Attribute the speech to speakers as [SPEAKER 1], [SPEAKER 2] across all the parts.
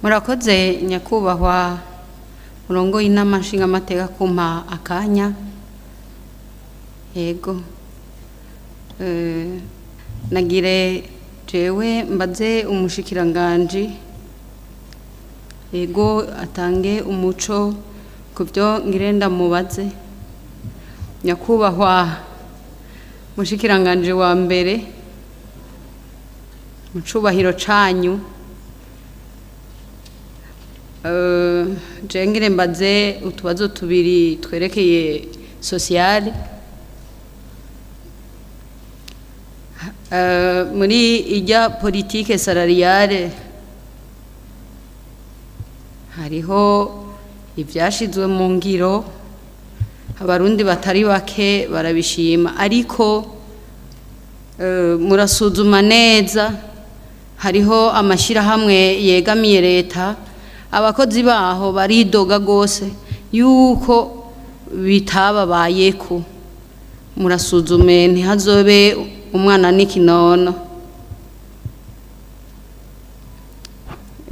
[SPEAKER 1] Murakoze nyakubahwa murongo y'inama nshingamateka kumpa akanya. Yego nagire jewe mbaze umushikiranganje yego atange umuco kubyo ngirenda mubaze. Nyakubahwa mushikiranganje wa mbere mucubahiro canyu, jengire mbaze utubazo tubiri twerekeye sociale. Muri ijya politique salariale hariho ivyashizwe mu ngiro, abarundi batari bake barabishima, ariko murasuzuma neza, hariho amashirahamwe yegamiye leta, abakozi baho baridoga gose yuko bitababayeko. Murasuzume ntihazobe umwana n'ikinono.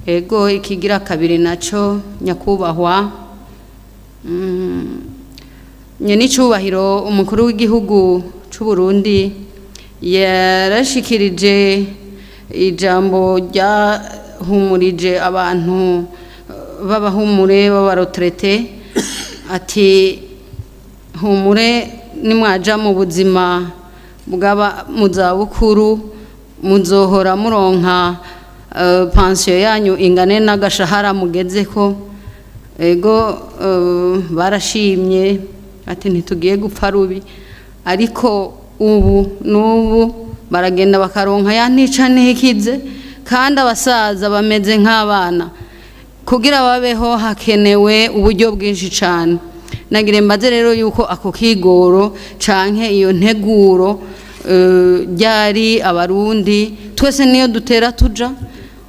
[SPEAKER 1] Ego ikigira kabiri naco nyakubahwa nyenicubahiro umukuru w'igihugu c'u Burundi yarashikirije ijambo ryahumurije abantu b'abahumure b'abaretraite, ati humure nimwaja mu buzima bwaba mu zabukuru muzohora muronka pension yanyu ingane n'agashahara mugezeko. Ego barashimye ati ntitugiye gupfa rubi, ariko ubu n'ubu baragenda bakaronka ya ntica ntikize, kandi abasaza bameze nk'abana. Kugira babeho hakenewe uburyo bwinshi cane. Nagire mbaze rero yuko ako kigoro canke iyo nteguro ryari abarundi twese niyo dutera tuja.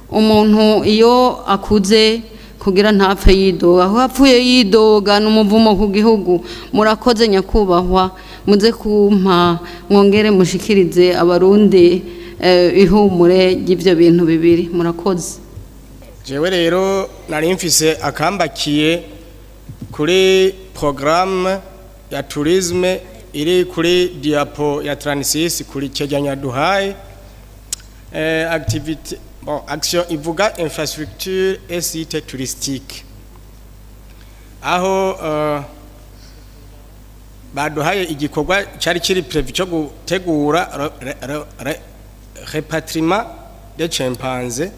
[SPEAKER 1] Umuntu iyo akuze kugira ntapfe yidoga, aho apfuye yidoga n'umuvumo ku gihugu. Murakoze nyakubahwa, muze kumpa mwongere mushikirize abarundi ihumure ry'ivyo bintu bibiri. Murakoze.
[SPEAKER 2] Jewe rero nari mfise akambakiye kuri programme ya tourisme iri kuri diapo ya 36 kuri cyegeranyo duhaye activité action ivuga infrastructure et site touristique, aho baduhaye igikorwa cyari kiri prévu cyo gutegura repatriement des chimpanzés.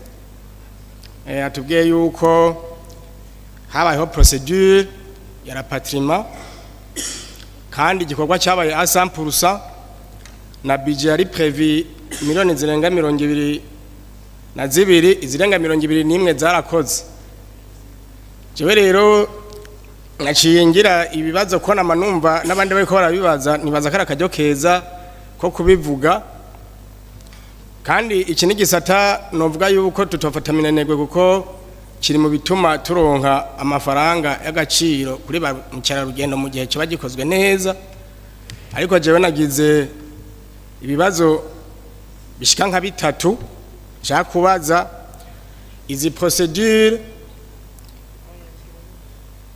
[SPEAKER 2] Atubwiye yuko habayeho procedure ya rapatriement, kandi igikorwa cyabaye à 100% na budget yari prévu miliyoni zirenga 22, izirenga 21 zarakoze. Jewe rero naciye ngira ibibazo ko namanumva n'abandi bariko barabibaza, nibaza kara kajyo keza ko kubivuga. Kandi iki ni gisata novuga yuko tutofata minenegwe, kuko kiri mu bituma turonka amafaranga y'agaciro kuri ba mucyararugendo mu gihe kiba gikozwe neza. Ariko jewe nagize ibibazo bishika nka bitatu cyakubaza. Izi procedure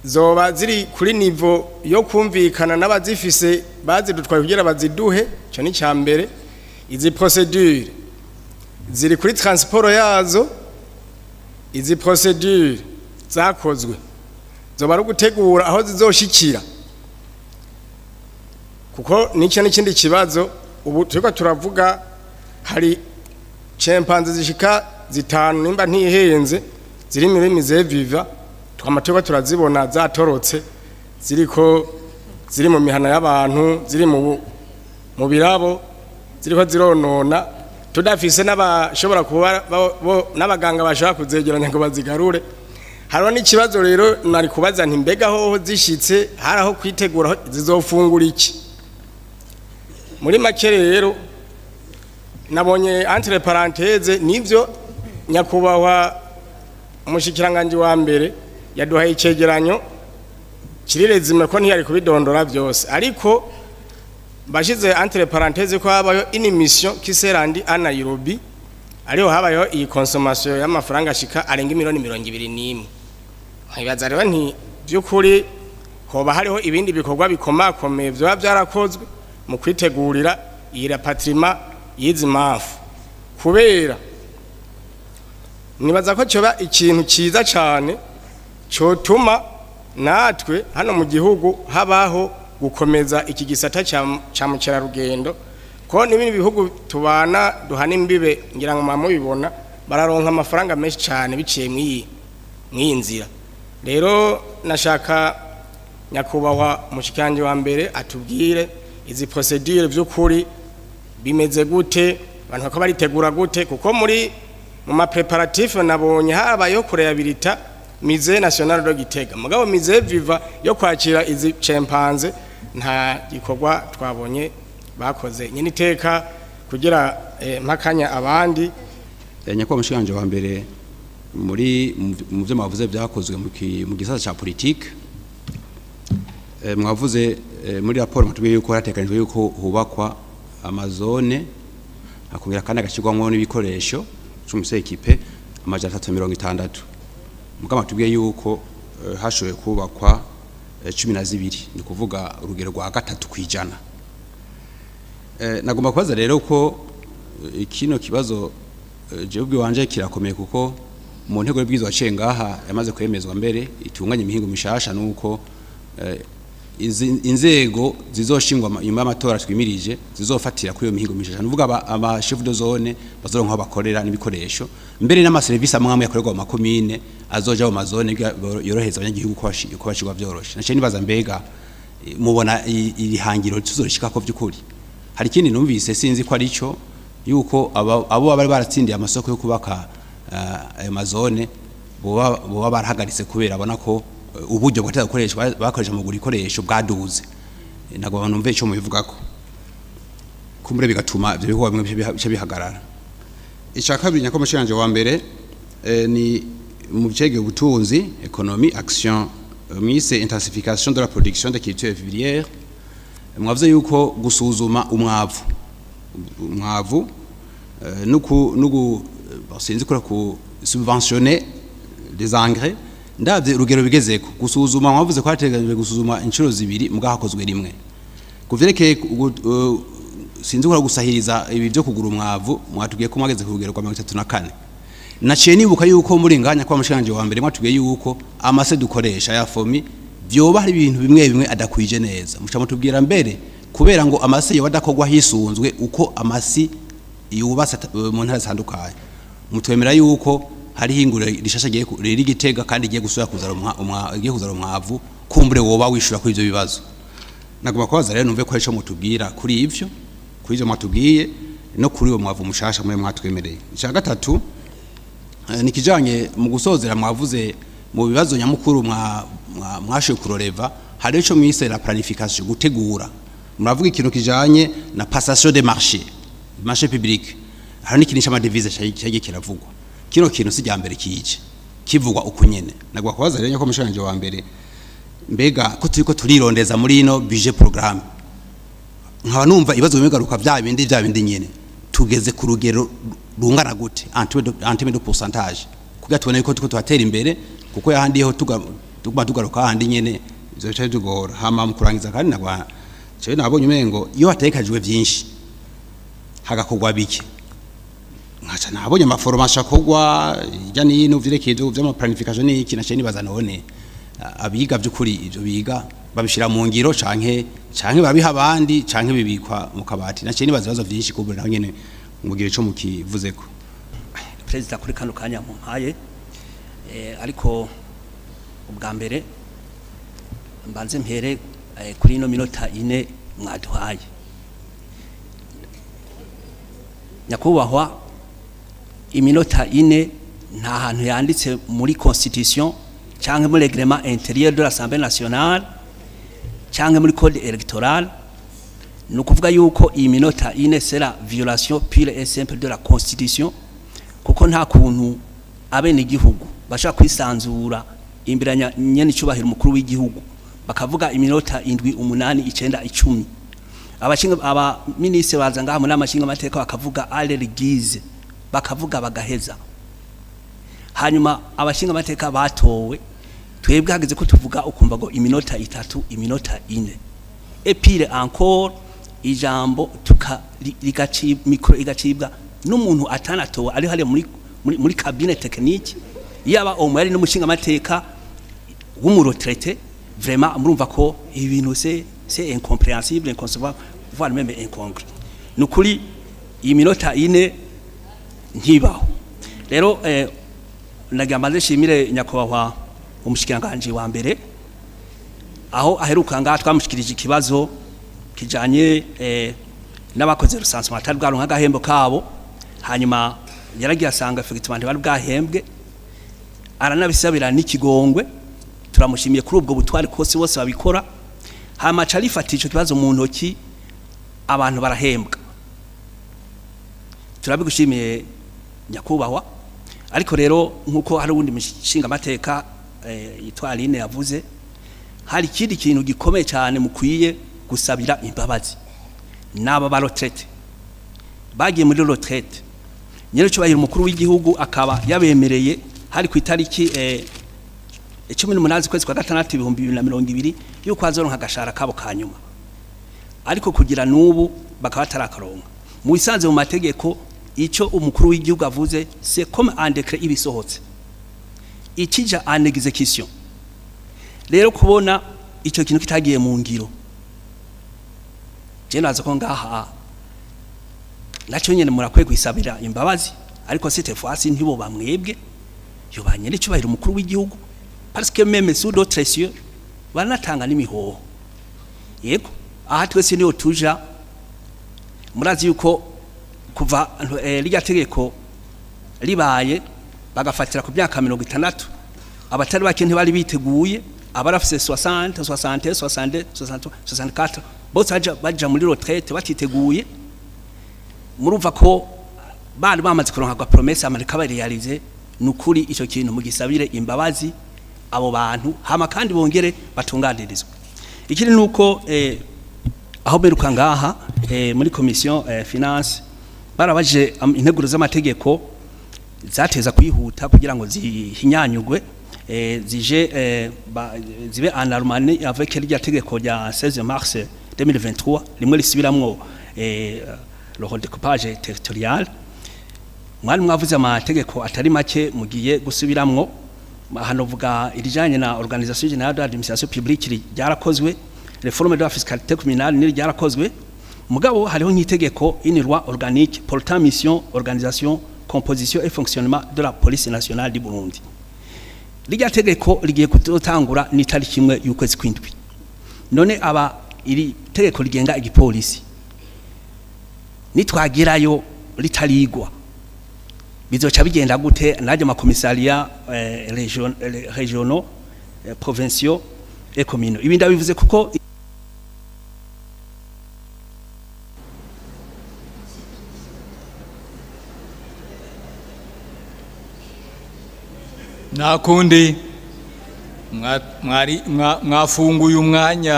[SPEAKER 2] zoba ziri kuri niveau yo kumvikana n'abazifise bazidutwaye kugira baziduhe, cyo ni cyambere. Izi procedure ziri kuri transport yazo. Izi procedure zakozwe zoba ari gutegura aho zizoshikira, kuko n'icyo n'ikindi kibazo. Ubu turiko turavuga hari chimpanzee zishika 5 nimba ntihenze ziri muri musée vivant, twamaturiko turazibona zatorotse ziri mu mihana y'abantu, ziri mu birabo, ziriko zironona, tudafise n'abashobora kuba n'abaganga bashaka kuzegeranya ngo bazigarure. Hariho n'ikibazo rero nari kubaza nti mbega ho zishitse haraho kwitegura zizofungura iki. Muri make rero nabonye entre parenthèses nivyo nyakubahwa umushikiranganje wa mbere yaduhaye icegeranyo kirirezime ko ntiyari kubidondora byose, ariko bashize entre parenthèses ko habayo une mission qui s'est rendue à Nairobi ariho habayeho iyi consommation y'amafaranga ashika arenga miliyoni 21 nkibaza rero nti byukuri hoba hariho ibindi bikorwa bikomakomeye byo byarakozwe mu kwitegurira iyi rapatriement yizi mafu kubera nibaza ko cyoba ikintu ciza cyane cyotuma natwe hano mu gihugu habaho gukomeza iki gisata ca mukerarugendo ko n'ibindi bihugu tubana duhana imbibe ngira ngo mubibona bararonka amafaranga menshi cyane biciye mw'iyi nzira rero nashaka nyakubahwa mushikanje wa mbere atubwire izi procedure by'ukuri bimeze gute abantu bako baritegura gute kuko muri mu ma preparatif nabonye habayo kurehabilita Musée National de Gitega mugabo Musée Viva yo kwakira izi chimpanze nta gikorwa twabonye bakoze nyine iteka kugira mpakanya abandi
[SPEAKER 3] nyakubahwa mushikanje wa mbere muri mu byo mwavuze byakozwe mu gisata cha politique mwavuze muri raporo matubwiye yuko hatekanijwe yuko hubakwa amazone akongera kandi agashirwamwo n'ibikoresho cy'umuse equipe amajana 360 mugama tubwiye yuko hashoboye kubakwa 12 ni kuvuga urugero rwa 3 kwijana nagomba kubaza rero ko kino kibazo jeubwe wanje kirakomeye kuko mu ntego y'ubwizo cengaha yamaze kwemezwa mbere itunganye imihingo mishasha nuko inzego zizoshingwa nyuma y'amatora twimirije zizofatira kuri iyo mihingo mishasha nuvuga aba chef de zone bazoronka bakorera n'ibikoresho mbere n'ama service amwe yakorerwa mu makomine azoja mu mazone yoroheza abanyagihugu ko bashirwa byoroshe nace nibaza mbega mubona irihangiro tuzorishika ko byukuri hari ikindi numvise sinzi ko arico yuko abo bari baratsindiye amasoko yo kubaka ayo mazone bo barahagaritse kubera abona ko uburyo bwataza gukoreshwa bakoresha mu gurikoresho bwaduze nagwa numve ico mubivugako kumure bigatuma byo bihuwa bimwe bihagarara icya kabiri nyako mushanje wa mbere ni mu bicege ubutunzi économie action mise intensification de la production de culture vivrière mwavuze yuko gusuzuma umwavu nugu sinzi ko ku subventionner des engrais ndavye urugero bigezeko gusuzuma mwavuze ko hateganijwe gusuzuma inshuro zibiri mugahakozwe rimwe kuvyereke sinzi ko gusahiriza ibi byo kugura umwavu mwatugiye ko mwageze ku rugero kwa 34 naciye nibuka yuko muri nganya kwa mushanje wa mbere mwatugiye yuko amase dukoresha ya fomi byoba hari ibintu bimwe adakwije neza muca mutubwira mbere kubera ngo amase yo badakogwa hisunzwe uko amasi yubasa mu ntara zitandukanye mutwemera yuko hari hingura rishasha giye riri Gitega kandi giye gusura kuzara umwavu kumbure woba wishura kuri ivyo bibazo nagomba kwaza rero numve ko ejo mutubwira kuri ivyo mwatubwiye no kuri uwo mwavu mushasha mwe mwatwemereye icya gatatu nikijanye mu gusozera mwavuze mu bibazo nyamukuru mwashoye kuroreva hari ico mwise la planification gutegura muravuga ikintu kijanye na passation des marché public hari n'ikinisha ama devise cyagiye kiravugwa kino kintu sijya mbere kije kivugwa ukunyene nagwa kwaza rero nyako mushanje wa mbere mbega ko turiko turirondeza muri ino budget programme nkaba numva ibazo bimegaruka bya bindi nyene tugeze ku rugero rungana gute antime de pourcentage kugira tubone yuko tuko twatera imbere kuko yahandiyeho tugaruka handi nyene izo cyo tugora hama mu kurangiza kandi nagwa cyo nabonye umengo iyo hatekajwe byinshi hagakogwa bike nkaca nabonye amaformation akogwa ijya n'ino vyerekezo vy'ama planification n'iki nace nibaza none abiga by'ukuri ivyo biga babishira mu ngiro canke babiha abandi canke bibikwa mu kabati nace nibaza ibibazo byinshi kubura naho nyene mugire ico mukivuzeko
[SPEAKER 4] president kuri kano kanya mu mpaye ariko ubwa mbere mbanze mpere kuri ino minota 4 mwaduhaye nyakubahwa iminota 4 nta hantu yanditse muri constitution canke muri règlement intérieur de l'Assemblée nationale canke muri code électorale nukuvuga yuko iyi minota 4 c'est la violation pure et simple de la constitution kuko nta kuntu abene igihugu bashaka kwisanzura imbiranya nyene cyubahira umukuru w'igihugu bakavuga iminota 7 8 9 10 aba ministre baza ngaha muri amashinga amateka bakavuga allergies bakavuga bagaheza hanyuma abashinga amateka batowe twebwe hageze ko tuvuga ukumva ngo iminota 3 iminota 4 epire encore ijambo mikro igacibwa n'umuntu atanatowe ari hale muri cabinet technique yaba omwari n'umushinga amateka w'umuretraité vraiment murumva ko ibintu c'est incompréhensible inconcevable voire même incongru nukuri iminota 4 ntibaho rero nagamaze shimire nyakubahwa umushikiranganje wa mbere aho aheruka ngaha twamushikirije ikibazo kijanye n'abakoze recensement atari bwaronka agahembo kabo hanyuma yaragiye asanga effectivement bari bwahembwe aranabisabira n'ikigongwe turamushimiye kuri ubwo butwari kose bose babikora hama carifata ico kibazo mu ntoki abantu barahembwa turabigushimiye nyakubahwa ariko rero nkuko hari ubundi mushinga amateka yitwa Aline yavuze hari ikindi kintu gikomeye cyane mukwiye gusabira imbabazi naba ba retraite bagiye muri retraite nyere cyo bayira umukuru w'igihugu akaba yabemereye hari ku itariki 18 kwezi kwa gatandatu 2020 yuko azoronka agashara kabo kanyuma ariko kugira nubu bakaba tarakaronka mu bisanze mu mategeko ico umukuru w'igihugu avuze c'est comme un décret ibisohotse ikija en exécution rero kubona ico kintu kitagiye mu ngiro je nazo ko ngaha naco nyene murakwiye kwisabira imbabazi ariko cette fois ntibo bamwebwe yo banyere cyo bahira umukuru w'igihugu parce que même sous d'autres cieux banatanga n'imihoho yego aha twese niyo tuja murazi yuko kuva rya tegeko ribaye bagafatira ku myaka 60 abatari bakente bari biteguye abarafise 60 60 60 64 bose baja muri retraite batiteguye murumva ko bari bamaze kuronka promesse amarika barialize nukuri ico kintu mugisabire imbabazi abo bantu hama kandi bongere batunganirizwe ikiri nuko aho beruka ngaha muri commission finance barabaje integuro z'amategeko zateza kwihuta kugira ngo zihinyanyugwe zije zibe en harmonie avec le tegeko rya 16 mars 2023 limwe risibiramwo le redécoupage territorial mwari mwavuze amategeko atari make mugiye gusubiramwo hano vuga irijanye na organisation générale de l'administration publique ryarakozwe réforme de la fiscalité communale ni ryarakozwe mugabo hariho nk'itegeko une loi organique portant mission organisation composition et fonctionnement de la police nationale du Burundi rijya tegeko rigiye kutangura ni tariki imwe y'ukwezi kw'indwi none aba iri tegeko rigenga igipolisi nitwagirayo ritarigwa bizoca bigenda gute naje makomisaria regionaux provinciaux et communaux ibinda bivuze kuko
[SPEAKER 5] nakundi mwafunguye umwanya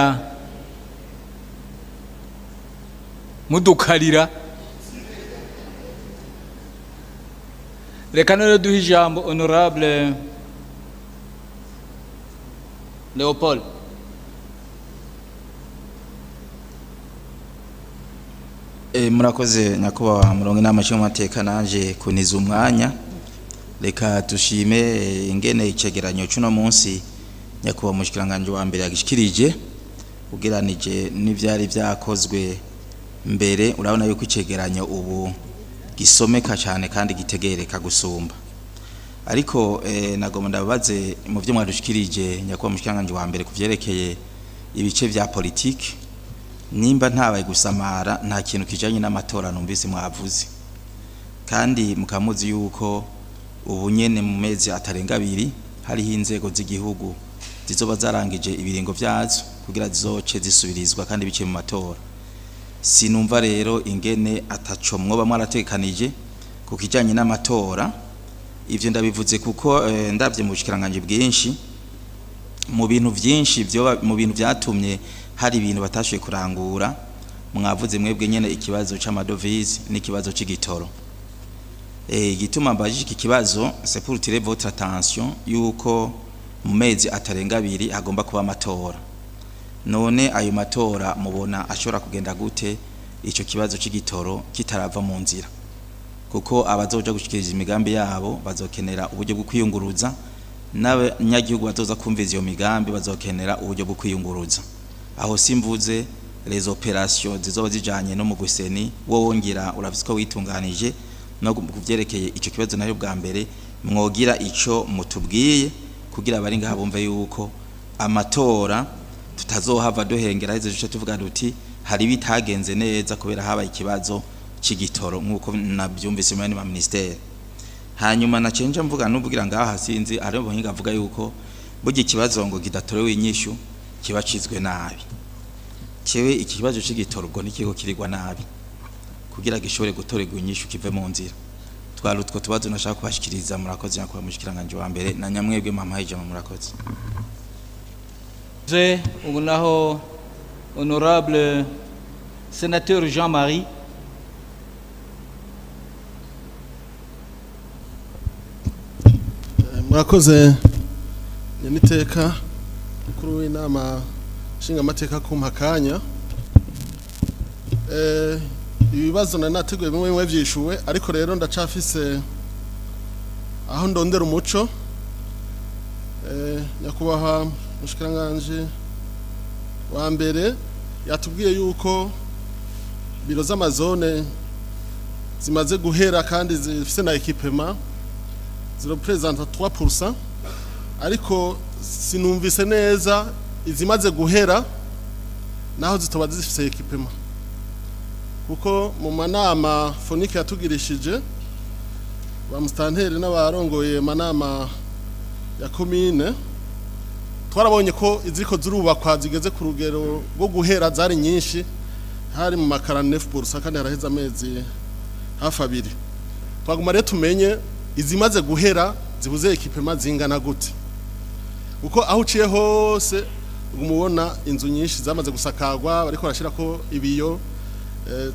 [SPEAKER 5] mudukarira reka none duhe ijambo honorable Leopold
[SPEAKER 6] murakoze nyakubahwa murongo inama cy'amateka nanje kuniza umwanya reka tushime ingene icegeranyo cy'uno munsi nyakubahwa mushikiranganje wa mbere yagishikirije ugeranije n'ivyari vyakozwe mbere urabona yuko icegeranyo ubu gisomeka cyane kandi gitegereka gusumba ariko nagomba ndababaze mu byo mwadushikirije nyakubahwa mushikiranganje wa mbere kuvyerekeye ibice vya politique nimba ntabaye gusamara nta kintu kijanye n'amatora numvise mwavuze kandi mukamuzi yuko ubu nyene mu mezi atarenga 2 hariho inzego z'igihugu zizoba zarangije ibiringo vyazo kugira zizoce zisubirizwa kandi biciye mu matora sinumva rero ingene ataco mwoba mwaratekanije ku kijanye n'amatora ivyo ndabivuze kuko ndavye mu bushikiranganje bwinshi mu bintu vyinshi byo mu bintu vyatumye hari ibintu batashoye kurangura mwavuze mwebwe nyene ikibazo c'amadovize n'ikibazo c'igitoro igituma mbajije iki kibazo c'est pour tirer votre attention yuko mu mezi atarenga 2 hagomba kuba amatora. None ayo matora mubona ashobora kugenda gute ico kibazo c'igitoro kitarava mu nzira, kuko abazoja gushikiriza imigambi yabo bazokenera uburyo bwo kwiyunguruza, n'abanyagihugu bazoza kumviza iyo migambi bazokenera uburyo bwo kwiyunguruza. Aho simvuze les opérations zizoba zijanye no mu guseni wo wongira urafise ko witunganije no kuvyerekeye ico kibazo nayo bwa mbere mwogira ico mutubwiye kugira abari ngaha bumve yuko amatora tutazohava duhengera izo duce tuvuga duti hari bitagenze neza kubera haba ikibazo c'igitoro nkuko nabyumvise mu ministeri. Hanyuma na cenje mvuga nubugira ngaha sinzi ari ubuhinga avuga yuko burya ikibazo ngo kidatorewe inyishu kibacizwe nabi. Cewe iki kibazo c'igitoro ubwo nikiko kirigwa nabi kugira gishobore gutorerwa inyishu kive mu nzira. Twarutwo tubazo nashaka kubashikiriza, murakoze yakwa mushikiranganje wa mbere na nyamwebwe mama hijama, murakoze.
[SPEAKER 5] Ubu naho honorable sénateur Jean-Marie.
[SPEAKER 7] Murakoze nyeniteka kuri w'inama shinga amateka kumpakanya. Ibibazo nateguye bimwe byishuwe, ariko rero ndacafise aho ndondera umuco. Nyakubahwa mushikiranganje wa mbere yatubwiye yuko biro z'amazone zimaze guhera kandi zifise na equipement zirepresenta 3%, ariko sinumvise neza izimaze guhera naho zitoba zifise equipement, kuko mu manama fonike yatugirishije ba mustanteri n'abarongoye manama ya commune twarabonye ko iziriko zirubakwa zigeze ku rugero rwo guhera zari nyinshi, hari mu makara 9% kandi haraheza amezi hafi 2. Twaguma rero tumenye izimaze guhera zibuze equipement zingana gute, uko aho uciye hose umubona inzu nyinshi zamaze gusakagwa bariko barashirako ibiyo.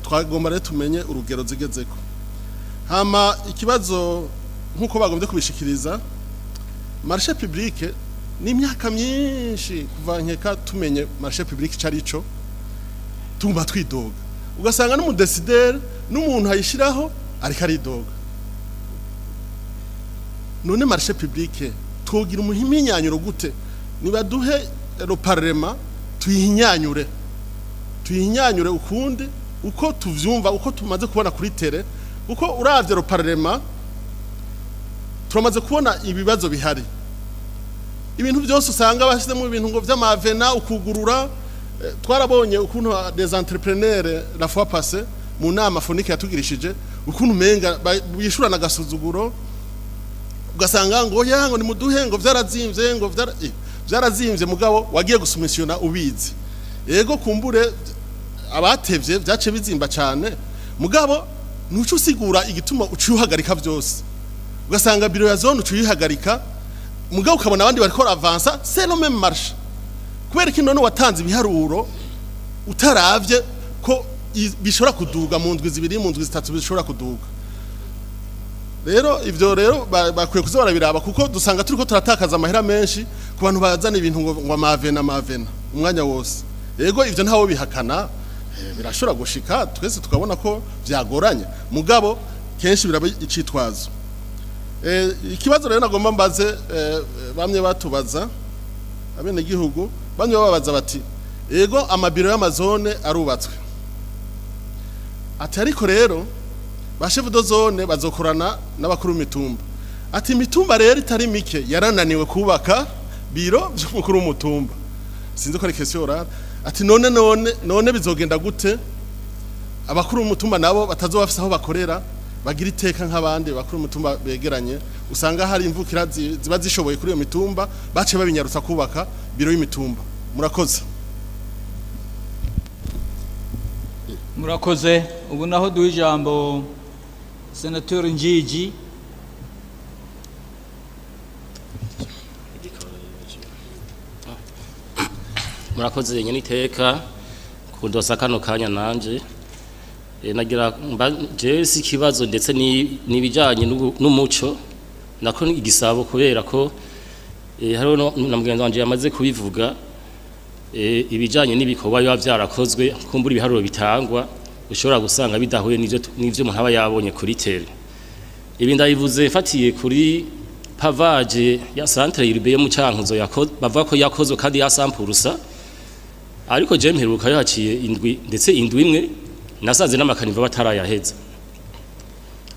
[SPEAKER 7] Twagomba rero tumenye urugero zigezeko. Hama ikibazo nkuko bagombye kubishikiriza marché public ni imyaka myinshi kuva nkeka tumenye marché public carico tumba twidoga, ugasanga n'umudesider n'umuntu ayishiraho ariko aridoga. None marché public twogira umuhinyanyuro gute? Niba duhe le parlement tuyihinyanyure ukundi uko tuvyumva, uko tumaze kubona kuri tele, uko uravye le parlement turamaze kubona ibibazo bihari. Ibintu byose usanga bashyizemo ibintu ngo vy'amavena ukugurura. Twarabonye ukuntu des entrepreneurs la fois passée mu nama fonike yatugirishije ukuntu menga bishurana gasuzuguro, ugasanga ngo yango ni muduhe ngo vyarazimvye ngo vyarazimvye mugabo wagiye gusumisiona ubizi. Yego kumbure abatevye byace bizimba cyane mugabo nuco usigura igituma uciuhagarika byose, ugasanga biro ya zone uciuhagarika mugabo ukabona abandi bariko avansa c'est le même marche, kubera ko none watanze ibiharuro utaravye ko bishobora kuduga mu ndwi 2 mu ndwi 3 bishobora kuduga. Rero ivyo rero bakwiye kuza barabiraba, kuko dusanga turiko turatakaza amahera menshi ku bantu bazana ibintu ngo amavena umwanya wose. Yego ivyo ntawo bihakana, birashobora gushika twese tukabona ko vyagoranye mugabo kenshi biraba icitwazo. Ikibazo rero nagomba mbaze bamwe batubaza abene gihugu bamwe babaza bati yego amabiro y'amazone arubatswe ati, ariko rero ba chef de zone bazokorana n'abakuru mitumba. Ati mitumba rero itari mike yarananiwe kubaka biro by'umukuru w'umutumba. Sinzi ko ari question orale. Ati none bizogenda gute abakuru w'umutumba nabo batazobafisa aho bakorera bagira iteka nk'abandi bakuru w'umutumba begeranye, usanga hari imvukira ziba zishoboye kuri iyo mitumba bace babinyarutsa kubaka biro y'imitumba. Murakoze.
[SPEAKER 5] Murakoze. Ubu naho duha ijambo Senateur Njiji.
[SPEAKER 8] Murakoze nyeniteka kundosa kano kanya nanje. nagira je si kibazo ndetse nibijanye n'umuco nako igisabo kubera ko hariho na mugenzi wanje yamaze kubivuga ibijanye n'ibikorwa biba byarakozwe kumbura ibiharuro bitangwa ushobora gusanga bidahuye n'ivyo umuntu aba yabonye kuri tele. Ibi ndabivuze fatiye kuri pavage ya centre urbaine yo mu Cankuzo bavuga ko yakozwe kandi yasampurusa ariko je mperuka yaciye indwi ndetse indwi imwe nasaze n'amakanivo batarayaheza.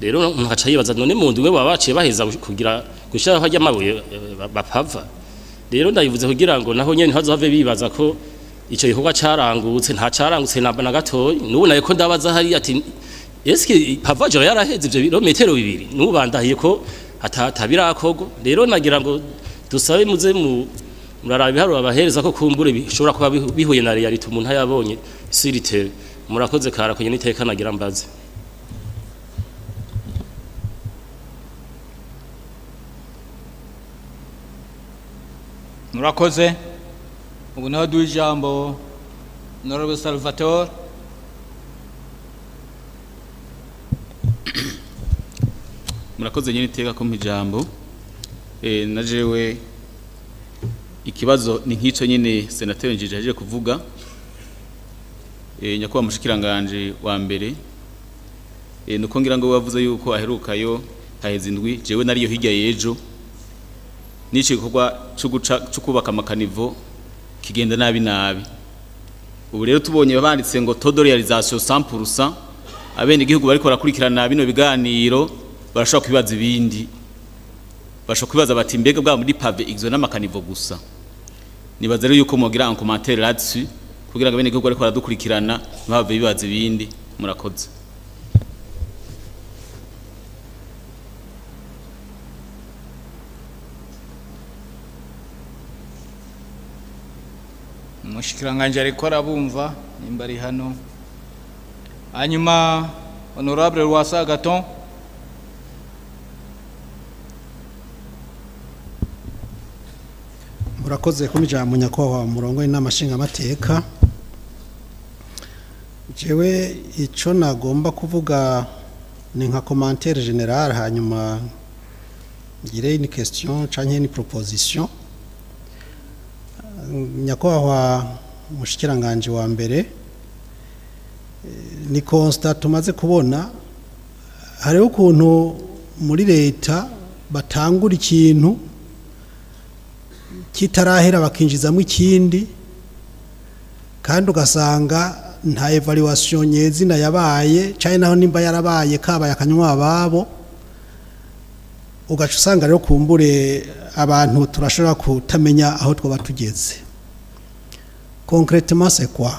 [SPEAKER 8] Rero nkaca yibaza none mu ndwi baba baciye baheza kugira gushaka hajya amabuye bapava. Rero ndayivuze kugira ngo naho nyene hazove bibaza ko ico gikorwa carangutse nta carangutse namba na gatoyi nubu naye ko ndabaza hari ati eske pavage yaraheze ivyo birometero bibiri nubandahiye ko atabirakogo. Rero nagira ngo dusabe muze muraraba ibiharuro abahereza ko kumbure bishobora kuba bihuye na reality umuntu yabonye sirite. Murakoze kara kwenye niteka nagira mbaze.
[SPEAKER 5] Murakoze. Ubu naho duha ijambo Honorable Salvatore.
[SPEAKER 9] Murakoze nyine iteka ko mpijambo. Najewe ikibazo ni nk'ico nyine senateri njije aje kuvuga. Nyakubahwa mushikiranganje wa mbere. Nuko ngira ngo bavuze yuko aherukayo haheze indwi jewe nariyo hirya yejo. Nici gikorwa cyo kubaka amakanivo kigenda nabi. Ubu rero tubonye babanditse ngo taux de réalisation 100%, abene igihugu bariko barakurikirana bino biganiro barashobora kwibaza ibindi. Bashobora kwibaza bati mbega bwa muri pave igizwe n'amakanivo gusa. Nibaza rero yuko mugira en commentaire là-dessus kugira ngo abene igihugu bariko baradukurikirana ntibave bibaza ibindi. Murakoze.
[SPEAKER 5] Mushikiranganje ariko arabumva nimba ari hano. Hanyuma Honorable Rwasa Gaton.
[SPEAKER 10] Murakoze kumijambo nyakwawa murongo n'amashinga amateka. Jewe ico nagomba kuvuga ni nka commentaire general hanyuma ngire une question canke une proposition. Nyakwawa mushikiranganje wa mbere ni constat tumaze kubona hari ukuntu muri leta batangura ikintu kitarahera bakinjizamo ikindi kandi ugasanga nta evaluation nyezina yabaye cyane naho nimba yarabaye kabaye akanywa babo ugaca usanga rero kumbure abantu turashobora kutamenya aho twaba tugeze. Concrètement c'est quoi?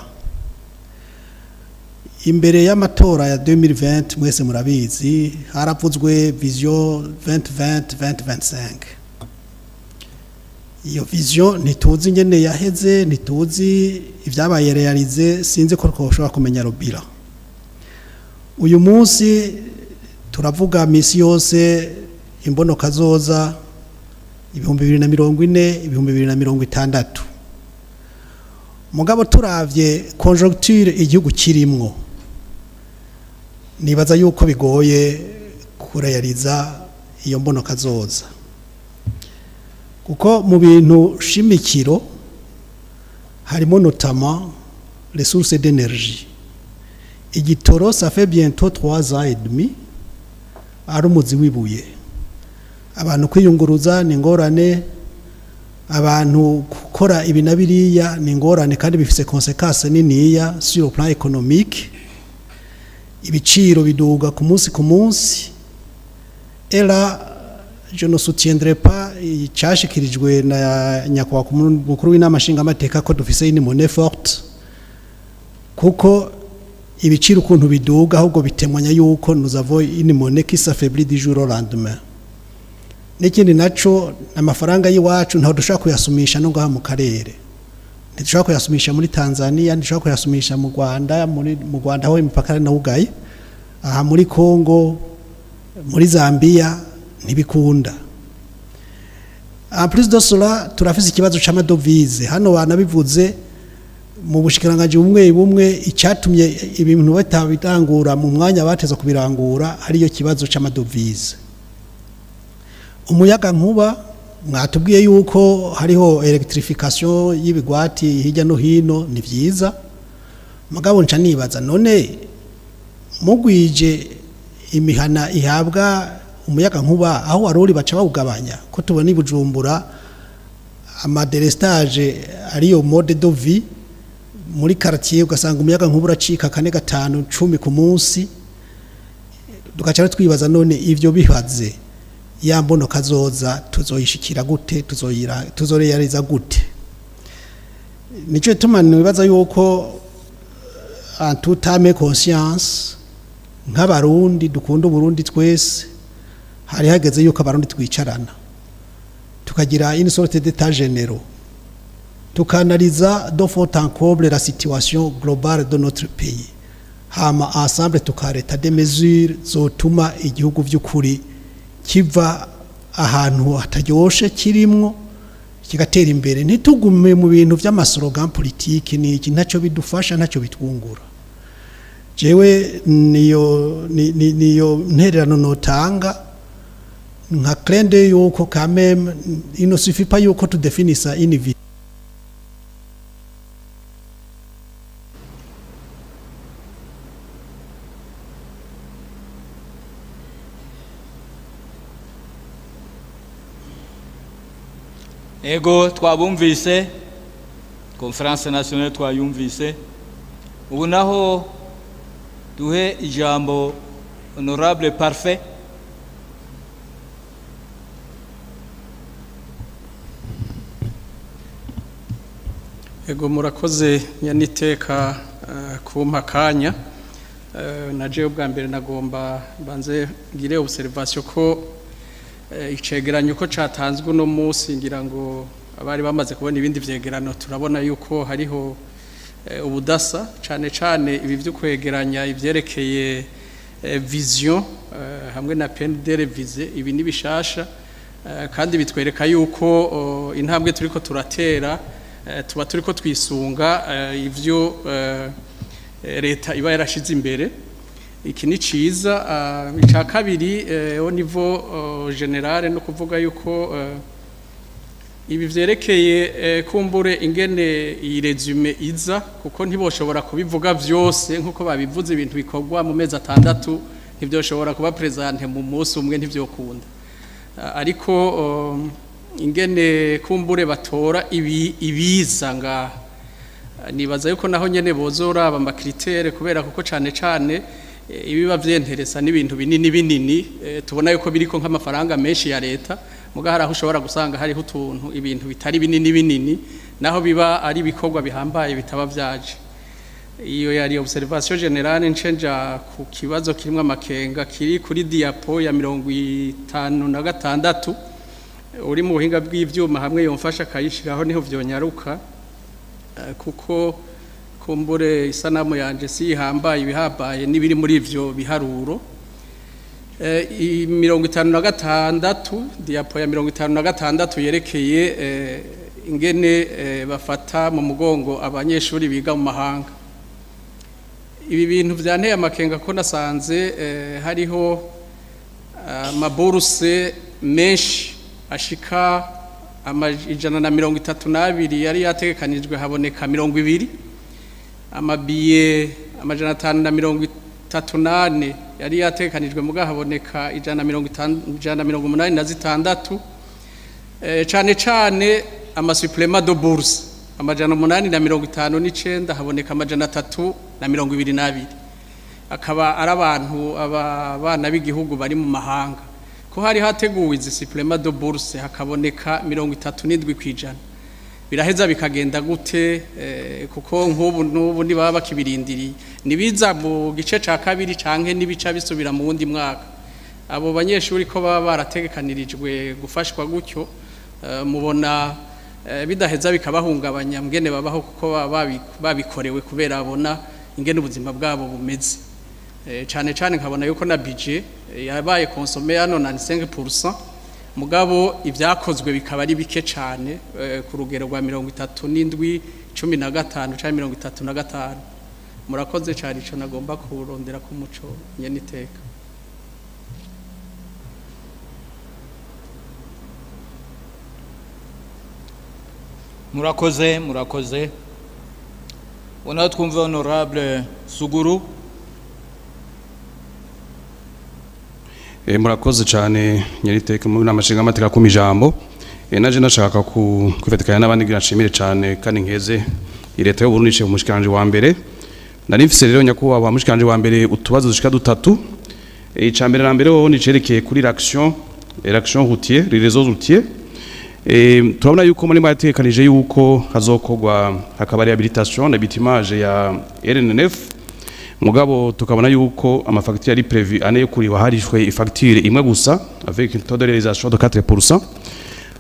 [SPEAKER 10] Imbere y'amatora ya 2020 mwese murabizi haravuzwe vision 2020-2025. Iyo vision ntituzi ngene yaheze, ntituzi ivyabaye realize, sinzi ko twoshobora kumenya robira. Uyu munsi turavuga misi yose imbono kazoza 2040 2060. Mugabo turavye conjoncture igihugu kirimwo nibaza yuko bigoye kurealiza iyo mbono kazoza. Kuko mu bintu shimikiro harimo notamment les sources d'énergie. Igitoro ça fait bientôt 3 ans et demi ari umuzi wibuye. Abantu kwiyunguruza ni ngorane, abantu gukora ibinabiriya ni ngorane kandi bifise conséquences niniya sur le plan économique. Ibiciro biduga ku munsi et là je ne soutiendrai pas icyashikirijwe na nyakwa mukuru w'inama nshingamateka ko dufise une monnaie forte kuko ibiciro ukuntu biduga ahubwo bitemanya yuko nous avons une monnaie qui s'affaiblit du jour au lendemain. N'ikindi naco amafaranga yiwacu ntaho dushaka kuyasumisha no ngaha mu karere, ntidushaka kuyasumisha muri Tanzania, ntidushaka kuyasumisha mu Rwanda, mu Rwanda aho imipaka na ugaye, aha muri Congo, muri Zambia ntibikunda. En plus de cela turafise ikibazo c'amadovise hano banabivuze mu bushikiranganje bumwe icyatumye ibintu batabitangura mu mwanya bateza kubirangura hariyo kibazo c'amadovize. Umuyaga nkuba mwatubwiye yuko hariho electrification y'ibigwati hirya no hino ni vyiza, mugabo nca nibaza none mugwije imihana ihabwa umuyaga nkuba aho waruri baca bawugabanya ko tubona ibujumbura amadelestage ariyo mode de vie muri quartier ugasanga umuyaga nkuba uracika 4 5 10 ku munsi, dukacara twibaza none ivyo bihaze yambono kazoza tuzoyishikira gute, tuzoreyariza gute. Nico tumana nibaza yuko en toute âme conscience nk'abarundi dukunda Burundi twese hari hageze yuko abarundi twicarana tukagira une sorte d'état généraux tukanaliza de fond en comble la situation globale de notre pays, hama ensemble tukareta des mesures zotuma igihugu vy'ukuri kiva ahantu hataryoshe kirimwo kigatera imbere, ntitugume mu bintu vy'amaslogan politique n'iki ntacyo bidufasha ntacyo bitwungura. Jewe niyo ntererano notanga nka klende yuko quand même il ne suffit pas yuko tu définir ça une vie.
[SPEAKER 5] Ego twabumvise conference nationale twayumvise, ubu naho duhe ijambo honorable parfait.
[SPEAKER 11] Ego murakoze nyaniteka kumpa kanya, naje ubwa mbere nagomba banze ngire observation ko icegeranyo ko catanzwe no munsi ngira ngo abari bamaze kubona ibindi vyegerano turabona yuko hariho ubudasa cane ibi byo kwegeranya ivyerekeye vision hamwe na PNDR vize ibi ni bishasha kandi bitwereka yuko intambwe turiko turatera tuba turiko twisunga ivyo leta iba yarashize imbere. Iki ni ciza. Ica kabiri au niveau general no kuvuga yuko ibi vyerekeye kumbure ingene iyi resume iza kuko ntiboshobora kubivuga vyose nkuko babivuze ibintu bikorwa mu mezi 6 ntibyoshobora kuba presente mu munsi umwe ntivyokunda, ariko ingene kumbure batora ibiza nga nibaza yuko naho nyene bozora aba makritere kubera kuko cane ibiba vyenteresa n'ibintu binini tubona yuko biriko nk'amafaranga menshi ya leta mugahara aho ushobora gusanga hariho utuntu ibintu bitari binini naho biba ari bikorwa bihambaye bitaba vyaje. Iyo yari observation generale ncenja ku kibazo kirimwe amakenga kiri kuri diapo ya 56 uri mu buhinga bw'ivyuma hamwe yomfasha kayishiraho niho vyonyaruka kuko kumbure isanamu yanje si ihambaye ibihambaye nibiri muri ivyo biharuro. 56 diapo ya 56 yerekeye ingene bafata mu mugongo abanyeshuri biga mu mahanga. Ibi bintu vyanteye amakenga ko nasanze hariho amaburuse menshi ashika 132 yari yategekanijwe haboneka 200, amabiye 538 yari yategekanijwe muga haboneka 186, cane amasupplement de bourse 859 haboneka 322, akaba ari abantu abana b'igihugu bari mu mahanga ko hari hateguwe izi supplement de bourse hakaboneka 37 kwijana. Biraheza bikagenda gute kuko n'ubu ni baba bakibirindiriye nibiza mu gice ca kabiri canke nibica bisubira mu wundi mwaka. Abo banyeshuri ko baba barategekanirijwe gufashwa gutyo mubona bidaheza bikabahungabanya mgene babaho kuko babikorewe kubera abona ingene ubuzima bwabo bumeze. Cane nkabona yuko na budget yabaye consommé hano 95%, mugabo ivyakozwe bikaba ari bike cane ku rugero rwa 37 15 cyangwa 35 murakoze cyane ico nagomba kurondera ku muco nyene iteka.
[SPEAKER 5] murakoze ona twumva honorable Suguru.
[SPEAKER 12] Murakoze cyane nyeriteka mu namashinga amateka ku mijambo naje nashaka kwifatikanya n'abandi nshimire cyane kandi nkeze leta y'u Burundi ice umushikanje wa mbere nari mfise rero nyakubahwa mushikanje wa mbere utubazo dushika dutatu icambere na mbere ho nicerekeye kuri l'action routier les réseaux routiers turabona yuko muri batekanije yuko hazokogwa hakaba rehabilitation na bitimage ya RN9 mugabo tukabona yuko amafacture ari prévu ane yo kuriwa harishwe ifacture imwe gusa avec une taux de réalisation de 4%.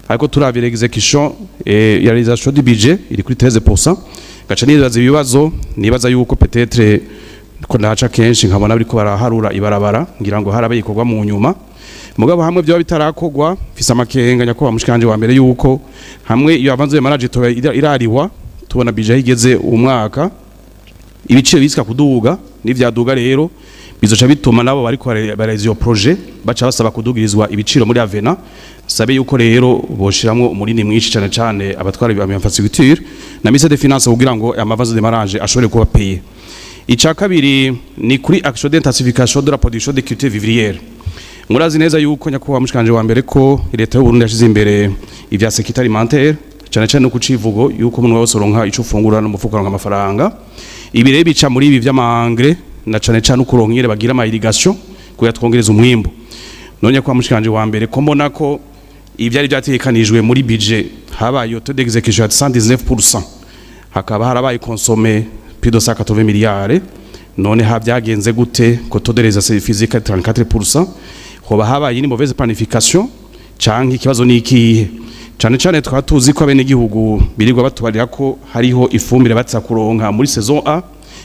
[SPEAKER 12] Ariko turavye execution ya réalisation du budget iri kuri 13%. Gaca nibaza ibibazo nibaza yuko peut-être ko ndaca kenshi nkabona bari ko baraharura ibarabara ngira ngo harabe ikorwa mu nyuma. Mugabo hamwe byo bitarakogwa fisa makenga nyako bamushikanje wa mbere yuko hamwe iyo avanze manager to irariwa tubona budget igeze umwaka ibiciro bisika kuduga n'ivyaduga rero bizoca bituma nabo bariko bareza iyo projet baca basaba kudugirizwa ibiciro muri Avena sabe yuko rero boshiramwo umurindi mwinshi cyane cyane abatwara infrastructure na mise de finance kugira ngo amavazo de marage ashobore kuba paye. Ica kabiri ni kuri action d'intensification de la production de culture vivrière. Murazi neza yuko nyakubahwa mushikanje wa mbere ko leta y'u Burundi yashize imbere ivya sécurité alimentaire cyane cyane ku civugo yuko umuntu wese uronka ico ufungura no mufuko ronka amafaranga. Ibire bica muri ibi vy'amangre na cyane cyane ukuronkere bagira ama irrigation kuyatwongereza umwimbo. None kwa mushikanje wa mbere ko mbona ko ivyari byatekanijwe muri budget habaye taux d'exécution ya 119%. Hakaba harabaye consommé plus de 180 milliards. None havyagenze gute ko taux de réalisation physique 34%. Hoba habaye ni mauvaise planification canke ikibazo ni ikihe cyane cyane twatuzi ko abene gihugu birirwa batubarira ko hariho ifumbire batsa kuronka muri saison A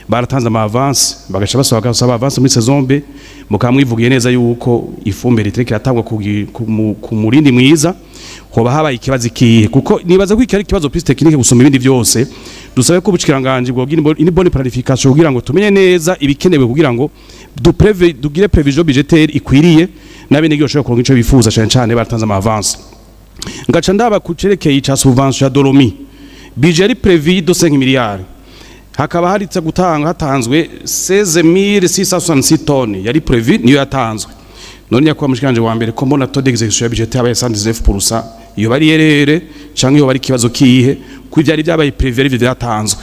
[SPEAKER 12] baratanze ama avance bagaca basaba avance muri saison B mukamwivugiye neza yuko ifumbire itireke yatangwa ku murindi mwiza hoba habaye ikibazo ikihe kuko nibaza ko ikari ikibazo plus technique gusoma ibindi byose dusabe ko bucikiranganje bwo ini bonne planification kugira ngo tumenye neza ibikenewe kugira ngo dugire prévision budgétaire ikwiriye n'abene gihugu bashobora kuronka ico bifuza cyane cyane baratanze ama avance. Ngaca ndaba kucerekeye ica subvention ya Dolomi budget ari prévu de 5 milliards hakaba haritse gutanga hatanzwe 16666 tonnes yari prévu niyo yatanzwe. None yakwa mushikanje wa mbere ko mbona taux d'exécution ya budget yabaye 119% iyo bari yerere canke iyo bari kibazo kihe ku byari byabaye prévu ari byatanzwe.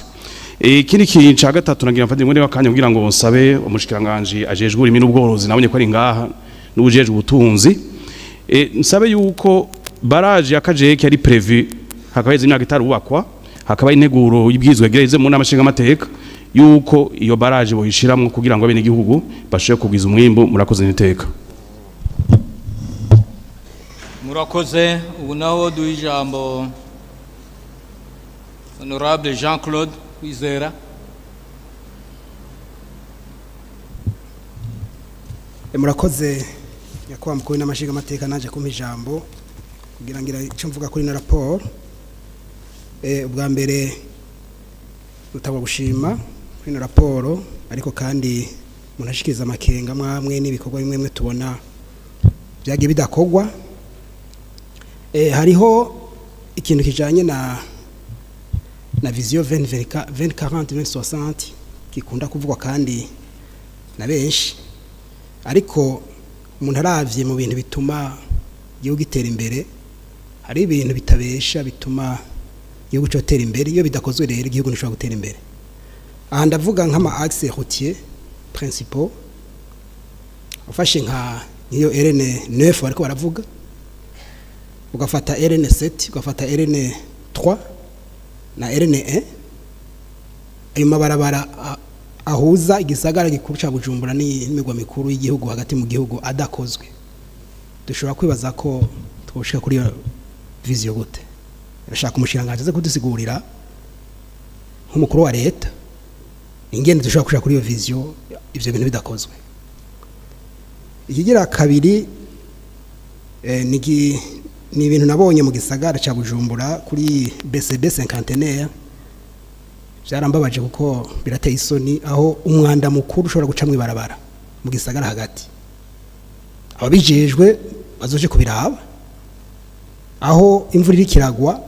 [SPEAKER 12] Ikindi kintu ca gatatu nagira mfate ngone bakanya kugira ngo nsabe umushikiranganje ajejwe urimi n'ubworozi nabonye ko ari ngaha n'ubujejwe ubutunzi nsabe yuko barage ya Kajeke yari prévu hakabeze imyaka itarubakwa hakaba integuro y'ibwizwe gereze mu namashinga amateka yuko iyo barage boyishiramwe kugira ngo abene gihugu bashobore kugwiza umwimbo. Murakoze niteka.
[SPEAKER 5] Murakoze ubu naho duha ijambo honorable Jean-Claude Wizera.
[SPEAKER 13] Murakoze nyakubahwa mukuru n'amashinga amateka naje kumpa ijambo kugira ngira icyo mvuga kuri na rapport. Ubwa mbere utabwa gushima kuri na rapport ariko kandi munashikiriza amakenga mwamwe n'ibikorwa bimwe tubona byagiye bidakogwa. Hariho ikintu kijanye na vision 2040 2060 kikunda kuvugwa kandi na benshi ariko umuntu aravye mu bintu bituma igihugu gitera imbere hari ibintu bitabesha bituma igihugu cyotera imbere iyo bidakozwe rero igihugu nishobora gutera imbere. Aha ndavuga nk'ama axe routier principaux ufashe nk'iyo RN9 bariko baravuga ugafata RN7 ugafata RN3 na RN1 ayo mabarabara ahuza igisagara gikuru ca Bujumbura n'imigwa mikuru y'igihugu hagati mu gihugu adakozwe dushobora kwibaza ko twoshika kuri vision gute. Urashaka umushiranganje aze kudusigurira nk'umukuru wa leta ingene dushobora kushaka kuri iyo vision ivyo bintu bidakozwe. Ikigira kabiri ni ibintu nabonye mu gisagara ca Bujumbura kuri BCB 51 byarambabaje kuko birateye isoni aho umwanda mukuru ushobora guca mwibarabara mu gisagara hagati ababijejwe bazoje kubiraba aho imvura iri kiragwa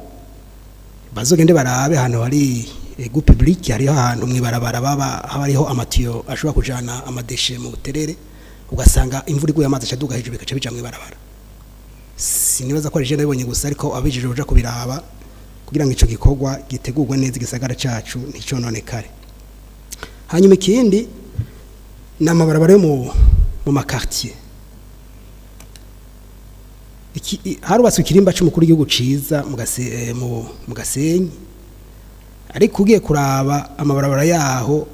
[SPEAKER 13] bazogende barabe hano hari ego public hariho ahantu mwibarabara baba hariho amatiyo ashobora kujana amadeshe mu buterere ugasanga imvura iguye amazi acaduga hejuru bikaca bija mwibarabara sinibaza ko ari je nabibonye gusa ariko abijije uja kubiraba kugira ngo ico gikorwa gitegurwe neza igisagara cacu nticononekare hanyuma ikindi n'amabarabara yo mu makartier harubatswe ikirimba cy'umukuru w'igihugu ciza mu Gasenyi ariko ugiye kuraba amabarabara yaho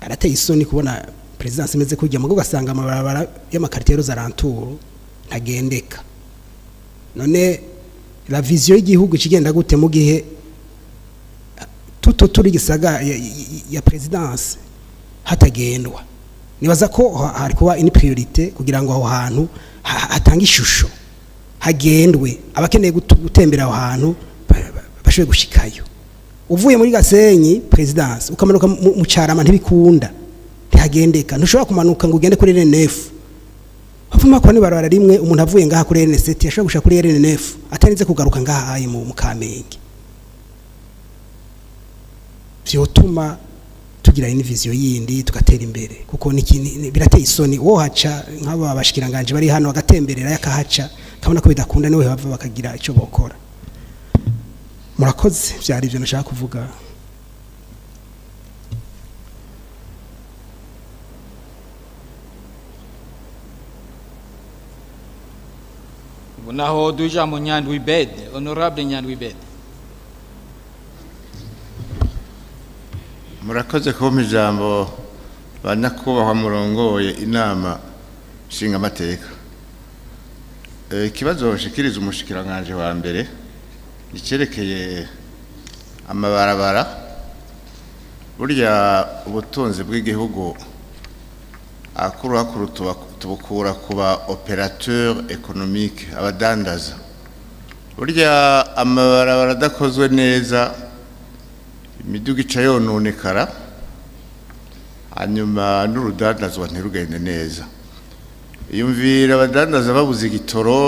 [SPEAKER 13] arateye isoni kubona presidence imeze kujya mu gasanga amabarabara y'amakartier arantour ntagendeka none la vision y'igihugu kigenda gute mu gihe tuto turi gisaga ya presidence hatagendwa nibaza ko hari kuba ini priorité kugira ngo aho hantu hatanga ishusho hagendwe abakeneye gutembera aho hantu bashobe gushikayo uvuye muri Gasenyi presidence ukamanuka mu Carama ntibikunda ntihagendeka ntushobora kumanuka ngo ugende kuri RNF avuma ko ni barabara rimwe umuntu avuye ngaha kuri RN7 yashobora gushaka kuri RNF atanize kugaruka ngaha ayi mu Kamenge vyotuma tugira ini vision yindi tugatera imbere kuko niki birateye isoni wo haca nk'abo abashikiranganje bari hano agatemberera yakahaca kabona ko bidakunda niwe bava bakagira ico bokora murakoze byari byo nashaka kuvuga
[SPEAKER 5] Naho dujamo Nyandwi Bed, honorable Nyandwi Bed.
[SPEAKER 14] Murakoze kumpa ijambo banakubahwa murongoye inama nshinga amateka. Ikibazo nshikiriza umushikiranganje wa mbere icyerekeye amabarabara burya ubutunzi bw'igihugu akuru tubukura kuba operateur économique abadandaza burya amabarabara adakozwe neza imiduga ica yononekara hanyuma n'urudandazwa ntirugende neza iyumvira abadandaza babuze igitoro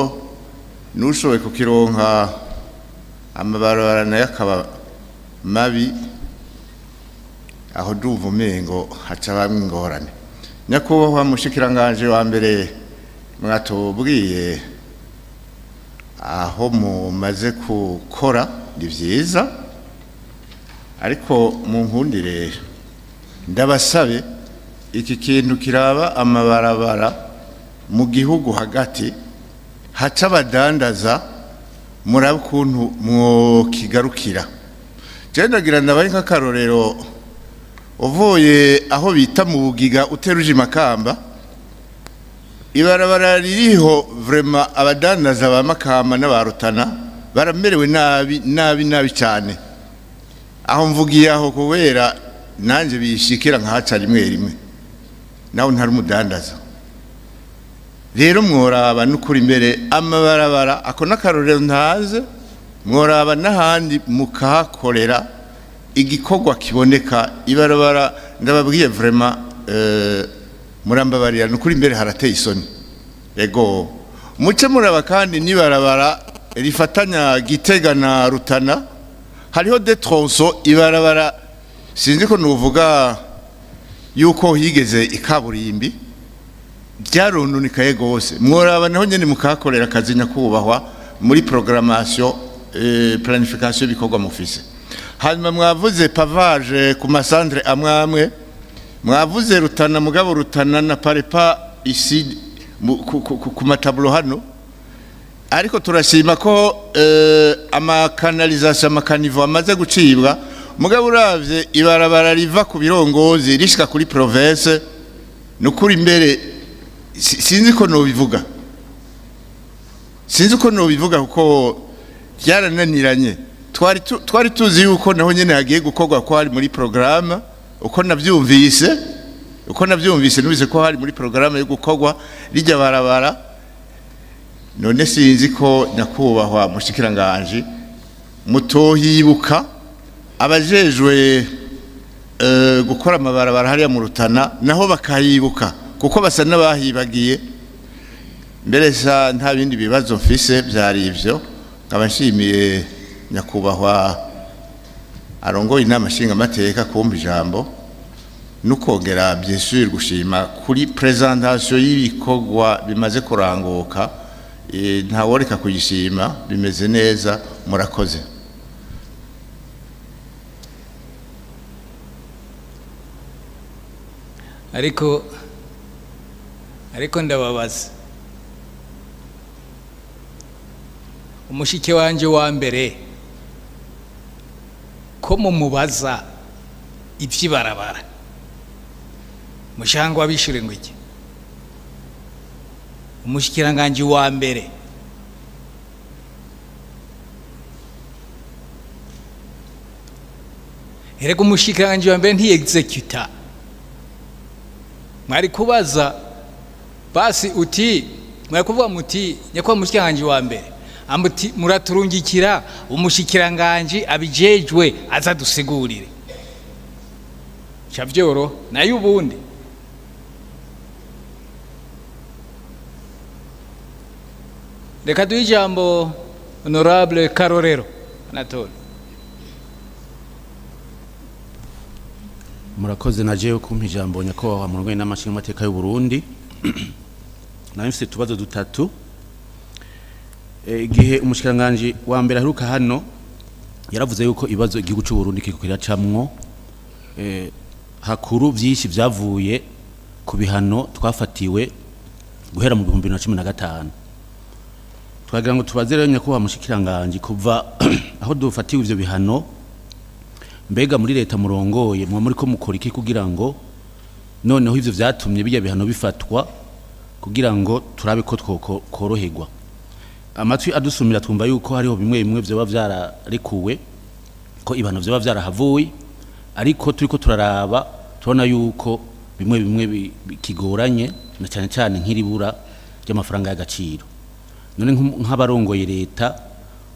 [SPEAKER 14] n'ushoboye kukironka amabarabara nayo akaba mabi aho ndumva umengo haca bamwe ingorane nyakubahwa mushikiranganje wa mbere mwatubwiye aho mumaze gukora ni byiza ariko mu nkundire ndabasabe iki kintu kiraba amabarabara mu gihugu hagati haca abadandaza muraba ukuntu mwokigarukira ndagira ndabaye nk'akarorero uvuye aho bita mu Bugiga uteruje Makamba ibarabara ririho vraiment abadandaza ba Makamba n'abarutana baramerewe nabi cyane aho mvugiye aho kubera nanje bishikira nkahaca rimwe nawe ntari umudandaza rero mworaba n'ukuri imbere amabarabara ako n'akarorero ntaze mworaba n'ahandi mukahakorera igikorwa kiboneka ibarabara ndababwiye vraiment murambabarira n'ukuri imbere harateye isoni ego muce muraba kandi nibarabara rifatanya Gitega na Rutana hariho de tronçons ibarabara sinzi ko nuvuga yuko higeze ikaburimbi byarononekaye gose mworaba naho nyene mukakorera akazi nyakubahwa muri programmation planification bikorwa mu office hanyuma mwavuze pavage ku masandre amwe mwavuze Rutana mugabo Rutana na parepa ici ku matablo hano ariko turashima ko amakanalization amakanivo amaze gucibwa mugabo uravye ibarabara riva ku birongozi rishika kuri province nukuri imbere sinzi ko nobivuga kuko byarananiranye twari tuzi yuko naho nyene hagiye gukorwa ko hari muri programme uko navyumvise nubize ko hari muri programme yo gukorwa rijya barabara none sinzi ko nyakubahwa mushikiranganje mutohibuka abajejwe gukora amabarabara hariya mu Rutana naho bakayibuka kuko basa n'abahibagiye mbere sa nta bindi bibazo mfise byari ivyo nkaba nshimiye nyakubahwa arongoye inama nshingamateka kumva ijambo nukongera byesubira gushima kuri presentation y'ibikorwa bimaze kuranguka ntaworeka kuyishima bimeze neza murakoze.
[SPEAKER 5] ariko ndababaza umushike wanje wa mbere ko mumubaza ivyibarabara mushangwa bishure ngo iki umushikiranganje wa mbere erega umushikiranganje wa mbere nti-executor mwari kubaza basi uti mwari kuvuga muti nyakwa mushikiranganje wa mbere amuti muraturungikira umushikiranganje abijejwe aza dusigurire cyavyoro nayo ubundi reka duhe ijambo honorable Karorero Anatole.
[SPEAKER 15] Murakoze naje kumpa ijambo nyakubahwa mu rwego n'amashingamateka y'u Burundi. Nari mfite tubazo dutatu. Igihe umushikiranganje wa mbere aheruka hano yaravuze yuko ibibazo igihugu cy'u Burundi kikukira camwo hakuru byinshi byavuye ku bihano twafatiwe guhera mu 2015. Twagira ngo tubaze rero nyakubahwa mushikiranganje kuva aho dufatiwe ivyo bihano mbega muri leta murongoye mwa muri ko mukora iki kugira ngo noneho ivyo vyatumye bijya bihano bifatwa kugira ngo turabe ko twokoroherwa. Amatwi adusumira twumva yuko hariho bimwe bimwe byo byararekuwe ko ibihano byo byarahavuye ariko turiko turaraba tubona yuko bimwe bimwe bikigoranye na cyane cyane nk'iribura ry'amafaranga y'agaciro. None nk'abarongoye leta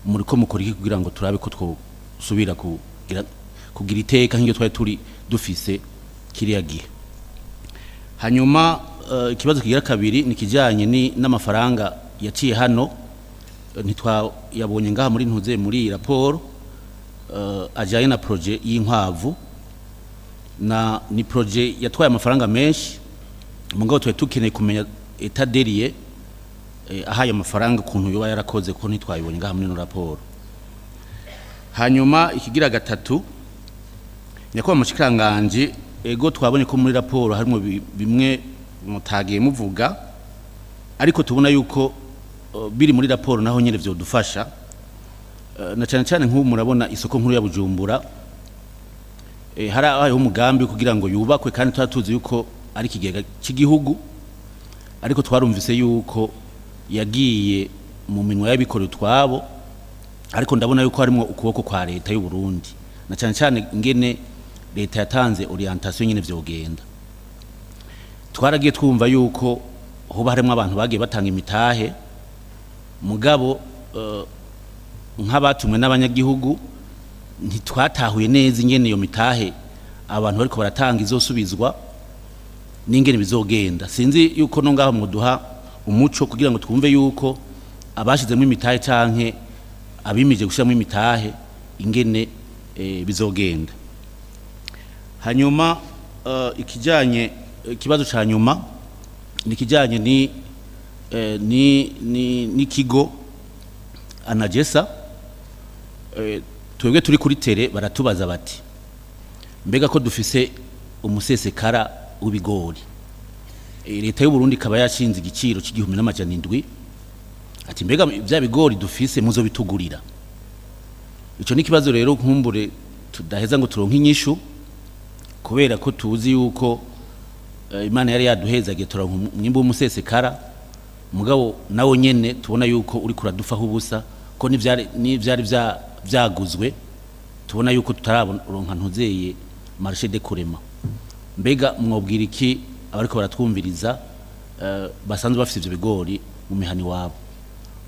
[SPEAKER 15] muri ko mukora iki kugira ngo turabe ko twosubira kugira iteka nk'iyo twari turi dufise kiriya gihe. Hanyuma ikibazo kigira kabiri ni kijanye n'amafaranga yaciye hano ntitwayabonye ngaha muri ntuze muri raporo ajyanye na projet y'inkwavu ni projet yatwaye amafaranga menshi mugabo twe tukeneye kumenya etat deriye ahaye amafaranga kuntu yoba yarakoze ko ntitwayibonye ngaha muri raporo. Hanyuma ikigira gatatu nyakwa mushikiranganje ego twabonye ko muri raporo harimo bimwe mutagiye muvuga ariko tubona yuko biri muri raporo naho nyene vyo dufasha na cyane cyane nk'ubu murabona isoko nkuru ya Bujumbura hari umugambi kugira ngo yubakwe kandi twatuzi yuko ari kigega cy'igihugu ariko twarumvise yuko yagiye mu minwa y'abikorera twabo ariko ndabona yuko harimo ukuboko kwa leta y'u Burundi na cyane cyane ingene leta yatanze orientation nyene vyogenda. Twaragiye twumva yuko hoba harimo abantu bagiye batanga imitahe mugabo nk'abatumwe n'abanyagihugu ntitwatahuye neza ingene iyo mitahe abantu bariko baratanga izosubizwa n'ingene bizogenda. Sinzi yuko no ngaho muduha umuco kugira ngo twumve yuko abashizemo imitahe canke abimije gushiramo imitahe ingene bizogenda. Hanyuma ikijanye ikibazo ca nyuma ni kijanye ni kigo Anagesa twebwe turi kuri tere baratubaza bati mbega ko dufise umusesekara w'ibigori leta y'u Burundi kaba yashinze igiciro c'1700 ati mbega bya bigori dufise muzo bitugurira. Ico ni kibazo rero nkumbure tudaheza ngo turonke inyishu kubera ko tuzi yuko Imana yari yaduhezagiye turonka umwimbo w'umusesekara mugabo nawo nyene tubona yuko uri kuradufaho ubusa ko nivyari vyaguzwe tubona yuko tutararonka ntuzeye marché de kurema. Mbega mwobwira iki abariko baratwumviriza basanzwe bafite ivyo bigori mu mihani wabo?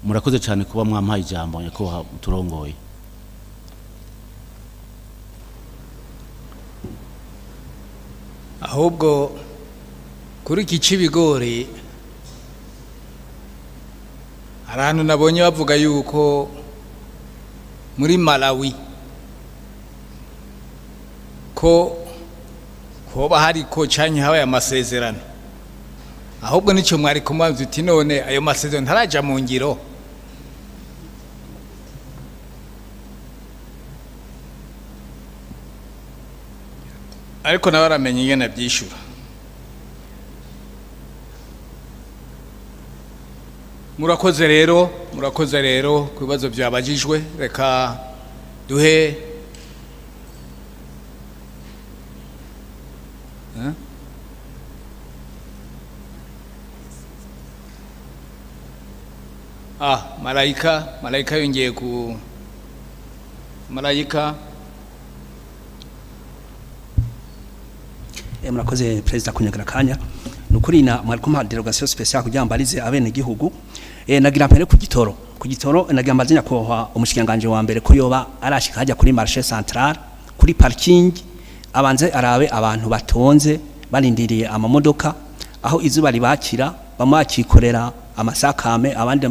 [SPEAKER 15] Murakoze cyane kuba mwampaye ijambo nyako turongoye.
[SPEAKER 5] ahubwo kuri iki c'ibigori hari ahantu nabonye bavuga yuko muri Malawi ko hoba hari ko canke habaye amasezerano, ahubwo nicyo mwari kumaze uti none ayo masezerano ntaraja mu ngiro. Ariko nawe aramenye ingene abyishura. Murakoze rero ku bibazo byabajijwe. Reka duhe Malayika yongeye ku Malayika.
[SPEAKER 4] Murakoze Perezida kunyagara kanya nukuri na mwari kumpa delegation special kugira mbalize abene gihugu nagira mpere ku gitoro nagira mbazinya ko umushikanganje wa mbere ko yoba arashika hajya kuri marché central kuri parking abanze arabe abantu batonze barindiriye amamodoka aho izuba ribakira bamwakikorera amasakame abandi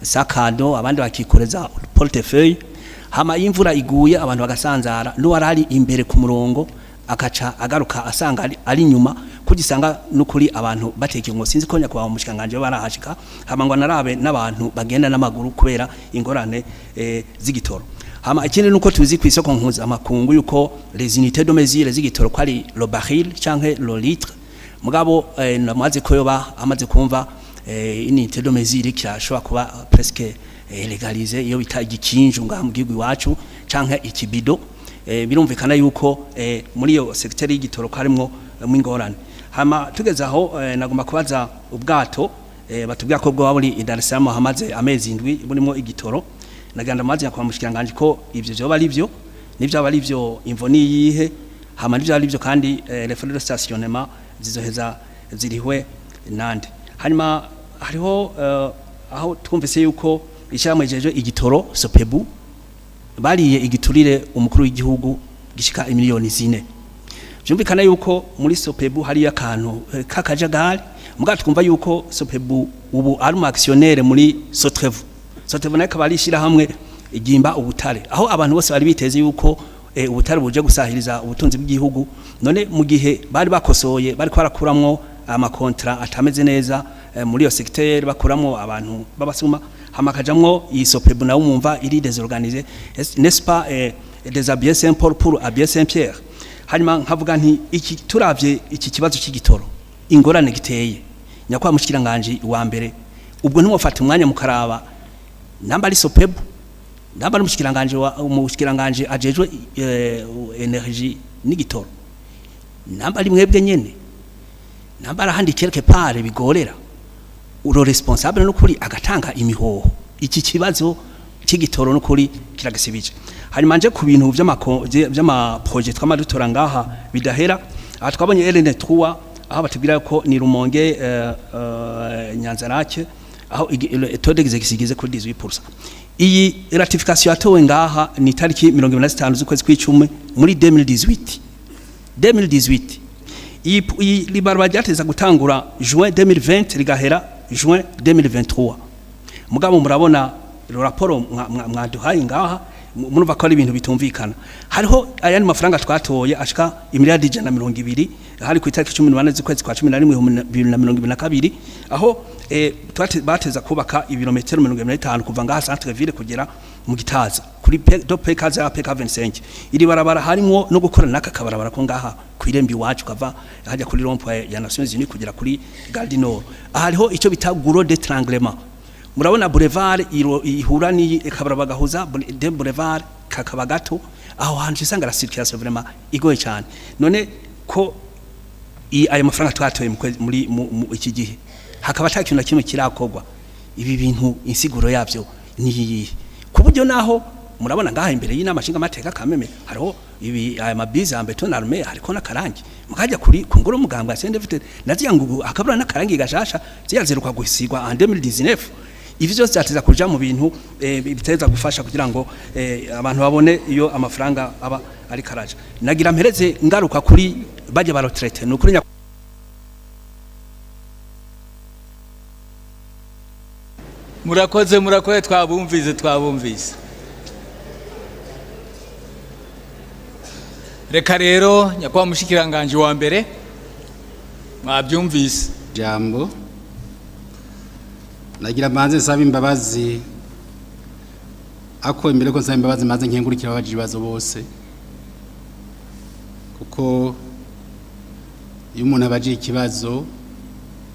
[SPEAKER 4] sakado abandi bakikoreza portefeuille hama imvura iguye abantu bagasanzara n'uwarari imbere ku murongo akaca agaruka asanga ari nyuma kugisanga nukuri abantu bateke ngo sinzi ko nyakwa umushikanganje barahashika hama ngo narabe n'abantu bagenda n'amaguru kubera ingorane z'igitoro. Hama ikindi nuko tuzi ku isoko nkuza amakungu yuko les unités de mesure z'igitoro ko ari le baril canke le litre mugabo namaze ko yoba amaze kumva unité de mesure cyashobora kuba presque legalize iyo bita igikinju nga mu gihugu iwacu canke ikibido. Birumvikana yuko muri yo secteur y'igitoro karimwo mwingorane. Hama tugeze aho nagomba kubaza ubwato batubwira ko bwo buri Dar es Salaam hamaze amezi 7 burimo igitoro naganda maze kwa mushikanganje ko ivyo byo bari byo nivyo bari byo imvoni yihe hama nivyo bari byo kandi les frais de stationnement zizoheza zirihwe nande. Hanyuma hariho aho twumvise yuko ishyamwejeje igitoro Sopebu bariye igiturire umukuru w'igihugu gishika miliyoni 4. Byumvikana yuko muri Sopebu hari akantu kakajagari mugato twumva yuko Sopebu ubu ari actionnaire muri Sotrevu nayo kabarishira hamwe igimba ubutare aho abantu bose bari biteze yuko ubutare buje gusahiriza ubutunzi bw'igihugu none mu gihe bari bakosoye bari kwarakuramwo amakontra atameze neza muri yo secteur bakuramwo abantu babasuma hamakajamwo iyi Sopebu nawo umumva iri désorganisé n'est-ce pas des habits Saint-Paul pour habits Saint-Pierre. Hanyuma nkavuga nti iki turavye iki kibazo cy'igitoro ingorane giteye nyakwa mushikiranganje wa mbere ubwo ntimufata umwanya mukaraba namba ari Sopebu namba umushikiranganje ajejwe energie n'igitoro namba ari mwebwe nyene namba arahandi quelque part bigorera uro responsable no kuri agatanga imihoho iki kibazo cy'igitoro no kuri kiragasibije. Hanyuma nje ku bintu by'ama project twamadutora ngaha bidahera twabonye LN3 aho batubwira ko ni Rumonge Nyanzarake aho tode gize kuri 18%. Iyi ratification yatowe ngaha ni tariki 25 z'ukwezi kw'icumi muri 2018 iyi libarwa ryateza gutangura juin 2020 rigahera juin 2023 mugabo murabona raporo mwaduhaye ngaha murumva ko ari ibintu bitumvikana. Hariho ayandi mafaranga twatoye ashika imiliyardi 120 hari ku itariki 18 z'ukwezi kwa 11 2022 aho bateza kubaka ibirometero 125 kuva ngaha centre ville kugera mu Gitaza kuri PK ya PK 25 iri barabara harimo no gukora naka kabarabara ko ngaha kwirembi wacu kava hajya kuri rond-point ya Nations Unies kugera kuri Gare Nord. Hariho ico bita guro d'étranglement murabona boulevard ihura ni kabarabara gahuza de boulevard kakaba gato aho hantu isanga la circulation vraiment igoye cyane none ko ayo mafaranga twatoye muri iki gihe hakaba cyakintu na kimwe kirakogwa ibi bintu insiguro yavyo ni kuburyo naho murabona ngaha imbere y'inama nshinga mateka kameme hariho ibi aya mabizi ya beton armé hariko nakarangi mukajya kuri kungura umugambwe asende vite naziya ngo akabura nakarangi gashasha ziyaziruka gusigwa en 2019 ivyo byose cyateza kuja mu bintu biteza gufasha kugira ngo abantu babone iyo amafaranga aba ari karaje nagira mpereze ngaruka kuri bajya barotrete nukuri
[SPEAKER 5] murakoze twabumvise reka rero nyakwa mushikiranganje wa mbere mwabyumvise
[SPEAKER 16] jambo nagira manze nsaba imbabazi ako imbere ko nsaba imbabazi maze nkengurikira abaje ibibazo bose kuko iyo umuntu abaje ikibazo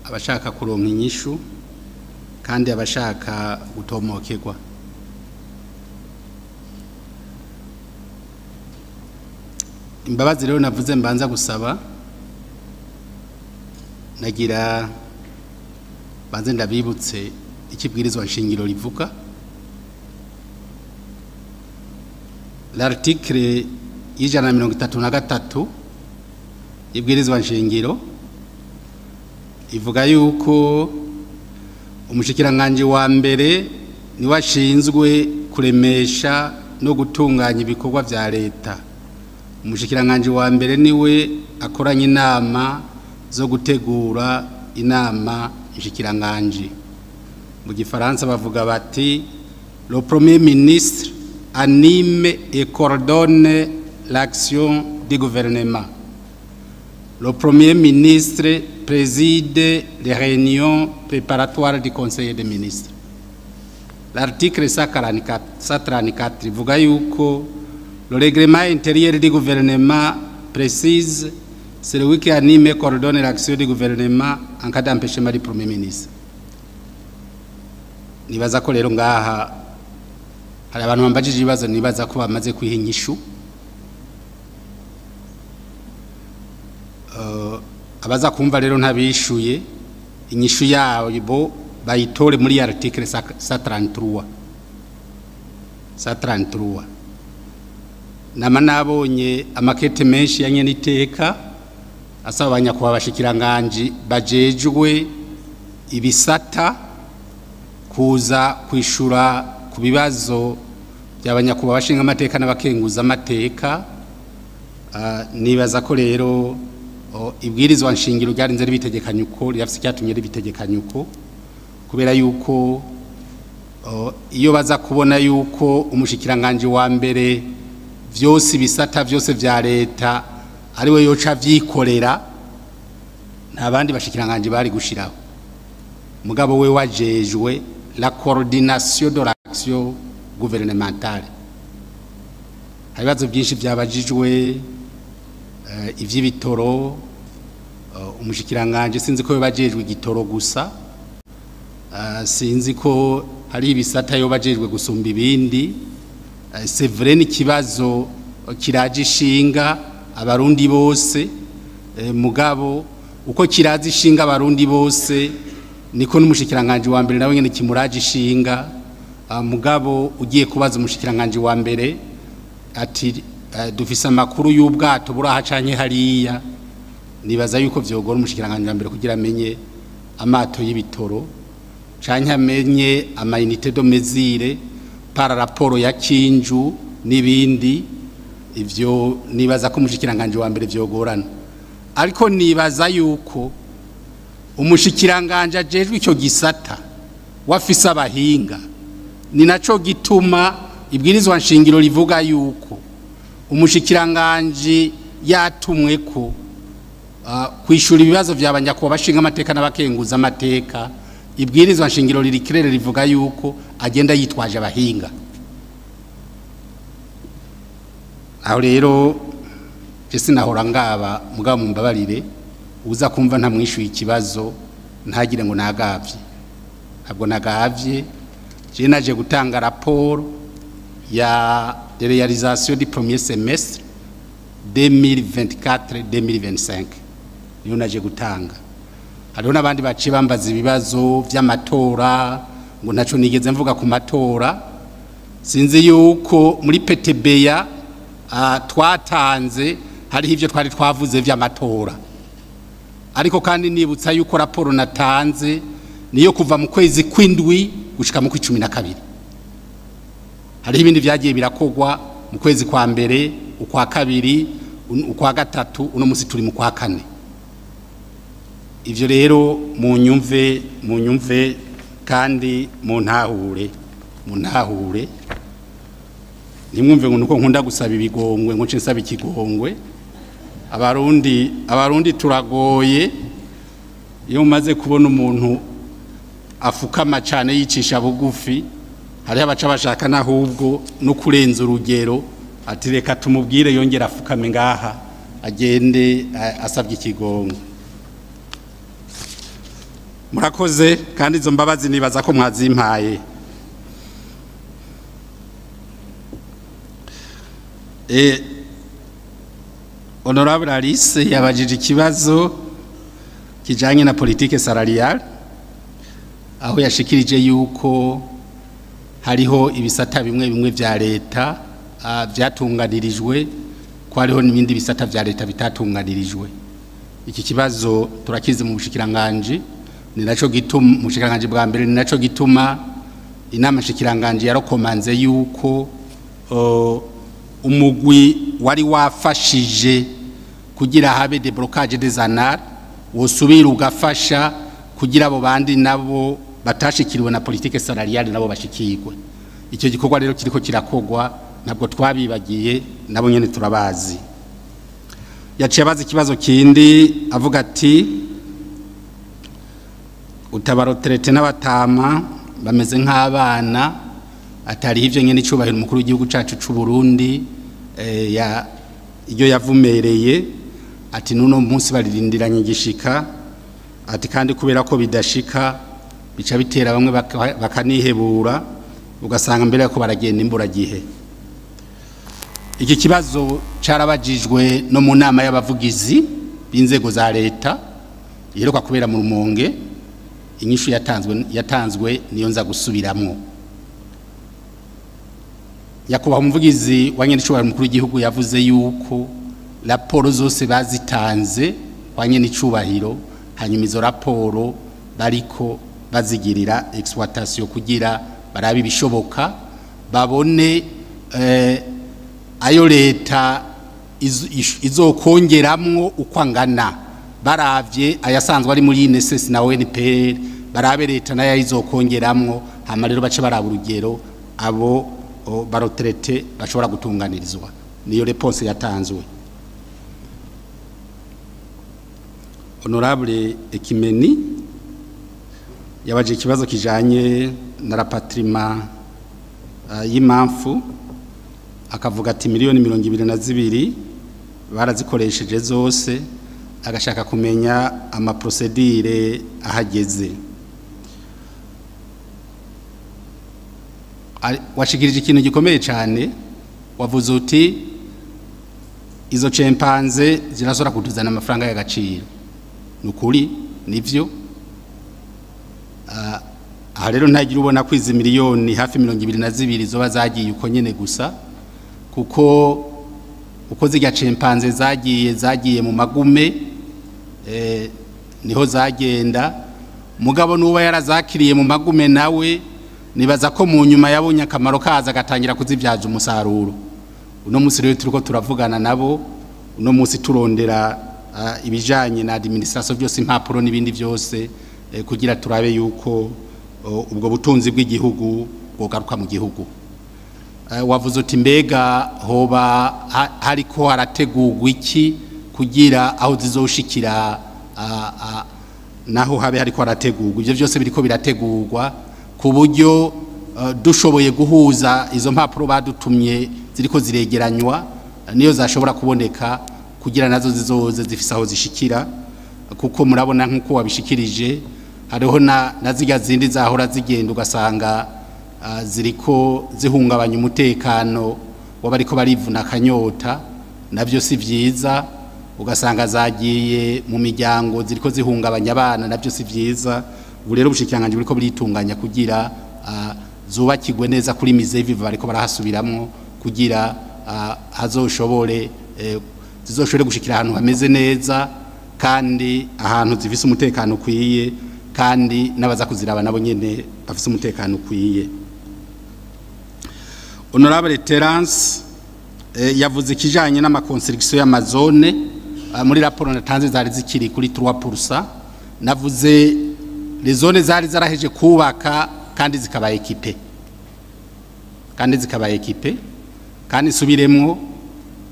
[SPEAKER 16] abashaka kuronka inyishu kandi abashaka gutomokerwa imbabazi rero navuze mbanza gusaba nagira banze ndabibutse ikibwirizwa nshingiro rivuga l'article y'ijana na 33 ibwirizwa nshingiro ivuga yuko umushikiranganje wa mbere ni washinzwe kuremesha no gutunganya ibikorwa vya leta umushikiranganje wa mbere niwe akoranye inama zo gutegura inama nshikiranganje mu gifaransa bavuga bati le premier ministre anime et coordonne l'action du gouvernement le premier ministre préside les réunions préparatoires du conseil des ministres l'article 144 ivuga yuko le règlement intérieur du gouvernement précise celui qui anime et coordonne l'action du gouvernement en cas d'empêchement du premier ministre. Nibaza ko rero ngaha hari abantu bambajije ibibazo nibaza ko bamaze kwihinyishu abaza kumva rero ntabishuye inyishu yabo bayitore muri article 133 nama nabonye amakete menshi yanye niteka asaba abanyakuba bashikiranganje bajejwe ibisata kuza kwishura ku bibazo by'abanyakuba bashinga amateka n'abakenguza amateka nibaza ko rero ibwirizwa nshingiro ryarinze ribitegekanye uko ryafise cyatumye ribitegekanye uko kubera yuko iyo baza kubona yuko umushikiranganje wa mbere vyose bisata vyose vya leta ariwe yoca vyikorera nta bandi bashikiranganje bari gushiraho mugabo we wajejwe la coordination de l'action gouvernementale ibibazo byinshi byabajijwe ivy'ibitoro umushikiranganje sinzi ko bajejwe igitoro gusa sinzi ko hari ibisata yo bajejwe gusumba ibindi c'est vrai ni kibazo kiraje ishinga abarundi bose mugabo uko kiraje ishinga abarundi bose niko n'umushikiranganje wa mbere nawe nyene kimuraje ishinga mugabo ugiye kubaza umushikiranganje wa mbere ati dufise amakuru y'ubwato burahacanye hariya nibaza yuko vyogora umushikiranganje wa mbere kugira amenye amato y'ibitoro canke amenye ama unité de mesure par rapport ya Kinju nibindi ivyo nibaza ko umushikiranganje wa mbere vyogorana ariko nibaza yuko umushikiranganje ajejwe icyo gisata wafise abahinga ni naco gituma ibwirizwa nshingiro rivuga yuko umushikiranganje yatumwe ko kwishura ibibazo by'abanyakuba bashinga amateka n'abakenguza amateka ibwirizwa nshingiro ririkirere rivuga yuko agenda yitwaje abahinga aho rero jesi nahora ngaba mugabo mumbabarire uza kumva ntamwishuye ikibazo ntagire ngo nagavye ntabwo nagavye je naje gutanga raporo ya de réalisation du premier semestre 2024-2025 niyo naje gutanga hariho n'abandi baciye bambaza ibibazo vy'amatora ngo ntaco nigeze mvuga ku matora sinzi yuko muri PTBA twatanze hariho ivyo twari twavuze vy'amatora ariko kandi nibutsa yuko raporo natanze niyo kuva mu kwezi kw'indwi gushika mu kw'icumi na kabiri hariho ibindi vyagiye birakogwa mu kwezi kwa mbere ukwa kabiri ukwa gatatu uno musi turi mu kwa kane. Ivyo rero munyumve kandi muntahure nimwumve ngo nuko nkunda gusaba ibigongwe ngo nsaba ikigongwe. Abarundi turagoye iyo umaze kubona umuntu afukama cyane yicisha bugufi, hariho abaca bashaka nahubwo no kurenza urugero, ati reka tumubwire yongera afukame ngaha agende asabye ikigongwe. Murakoze kandi izo mbabazi nibaza ko mwazimpaye. Honorable Alice yabajije ikibazo kijanye na politique salariale, aho yashikirije yuko hariho ibisata bimwe vya leta vyatunganirijwe, ko hariho n'ibindi bisata vya leta bitatunganirijwe. Iki kibazo turakize mu bushikiranganje, ni naco gituma mushikiranganje bwa mbere, ni naco gituma inama shikiranganje yarokomanze yuko umugwi wari wafashije kugira habe deblocage des anars wosubira ugafasha kugira abo bandi nabo batashikiriwe na politique salariale nabo bashikirwe. Icyo gikorwa rero kiriko kirakogwa, ntabwo twabibagiye, nabo nyene turabazi. Yaciye abaza ikibazo kindi avuga ati utabaroterete n'abatama bameze nk'abana, atari ivyo nyene icubahiro umukuru w'igihugu cacu c'u Burundi iyo yavumereye, ati nuno munsi baririndiranye igishika, ati kandi kubera ko bidashika bica bitera bamwe bakanihebura, ugasanga mbere ko baragenda imburagihe. Iki kibazo carabajijwe no mu nama y'abavugizi b'inzego za leta iheruka kubera mu Rumonge, inyishu yatanzwe niyo nza gusubiramwo. Yakuba umuvugizi wa nyenicubahiro mukuru w'igihugu yavuze yuko raporo zose bazitanze kwa nyenicubahiro, hanyuma izo raporo bariko bazigirira exploitation kugira barabe ibishoboka, babone ayo leta izokongeramwo uko angana, baravye ayasanzwe ari muri INSS na ONPR, barabe leta nayo izokongeramwo, hama rero bace baraba urugero abo baroterete bashobora gutunganirizwa. Niyo réponse yatanzwe. Honorable Ekimeni yabaje ikibazo kijanye na rapatriement y'imamfu, akavuga ati miliyoni 22 barazikoresheje zose, agashaka kumenya amaprocedure ahageze. Washikirije ikintu gikomeye cyane, wavuze uti izo chimpanze zirasora kutuzana amafaranga y'agaciro. Nukuri nivyo, aha rero ntagira ubona ko izi miliyoni hafi 22 zoba zagiye uko nyene gusa, kuko uko zirya chimpanze zagiye mu magume niho zagenda, mugabo nuba yarazakiriye mu magume nawe nibaza ko mu nyuma yabonye akamaro kaza agatangira kuzibyaza umusaruro. Uno musi rero turiko turavugana nabo, uno musi turondera ibijanye na administration byose, impapuro n'ibindi byose, kugira turabe yuko ubwo butunzi bw'igihugu bwogaruka mu gihugu. Wavuze uti mbega hoba hariko harategurwa iki kugira aho zizoshikira naho habe hariko harategurwa. Ivyo byose biriko birategurwa ku buryo dushoboye guhuza izo mpapuro badutumye ziriko ziregeranywa, niyo zashobora kuboneka kugira nazo zizoze zifise aho zishikira, kuko murabona nkuko wabishikirije hariho na ziga zindi zahora zigenda ugasanga ziriko zihungabanya umutekano w'abariko barivuna akanyota, nabyo si vyiza. Ugasanga zagiye mu miryango ziriko zihungabanya abana, nabyo si vyiza. Ubu rero ubushikiranganje buriko buritunganya kugira zubakirwe neza kuri misevive bariko barahasubiramwo, kugira hazoshobore zizoshobore gushikira ahantu hameze neza, kandi ahantu zifise umutekano ukwiye, kandi nabaza kuziraba nabo nyene bafise umutekano ukwiye. Honorable Terence yavuze ikijanye n'amakonstruction y'amazone muri raporo natanze zari zikiri kuri 3%. Navuze les zones zari zaraheje kubaka kandi zikaba equipe. Kandi subiremwo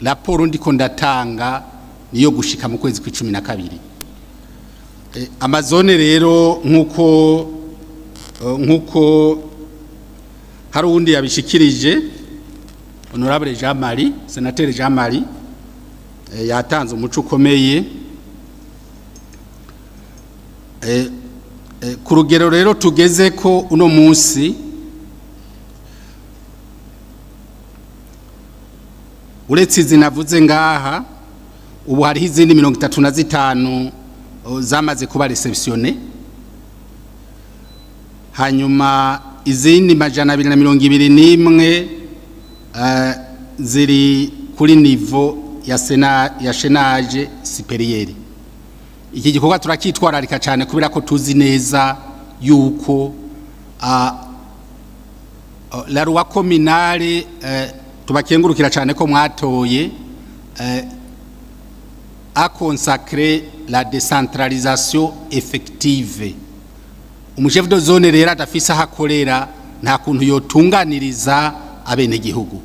[SPEAKER 16] raporo ndiko ndatanga niyo gushika mu kwezi kwa 12. Amazone rero nkuko hari undi yabishikirije Honorable Jean Marie, Senateur Jean Marie yatanze umuco ukomeye ku rugero rero tugeze ko uno munsi uretse zinavuze ngaha ubu hariho izindi 35 zamaze kuba receptionné, hanyuma izindi 221 ziri kuri niveau ya chenage supérieur. Iki gikorwa turakitwararika cyane kubera ko tuzi neza yuko la loi communale tubakengurukira cyane ko mwatoye a consacré la décentralisation effective. Umuchef de zone rero adafisa hakorera nta kuntu yotunganiriza abene gihugu.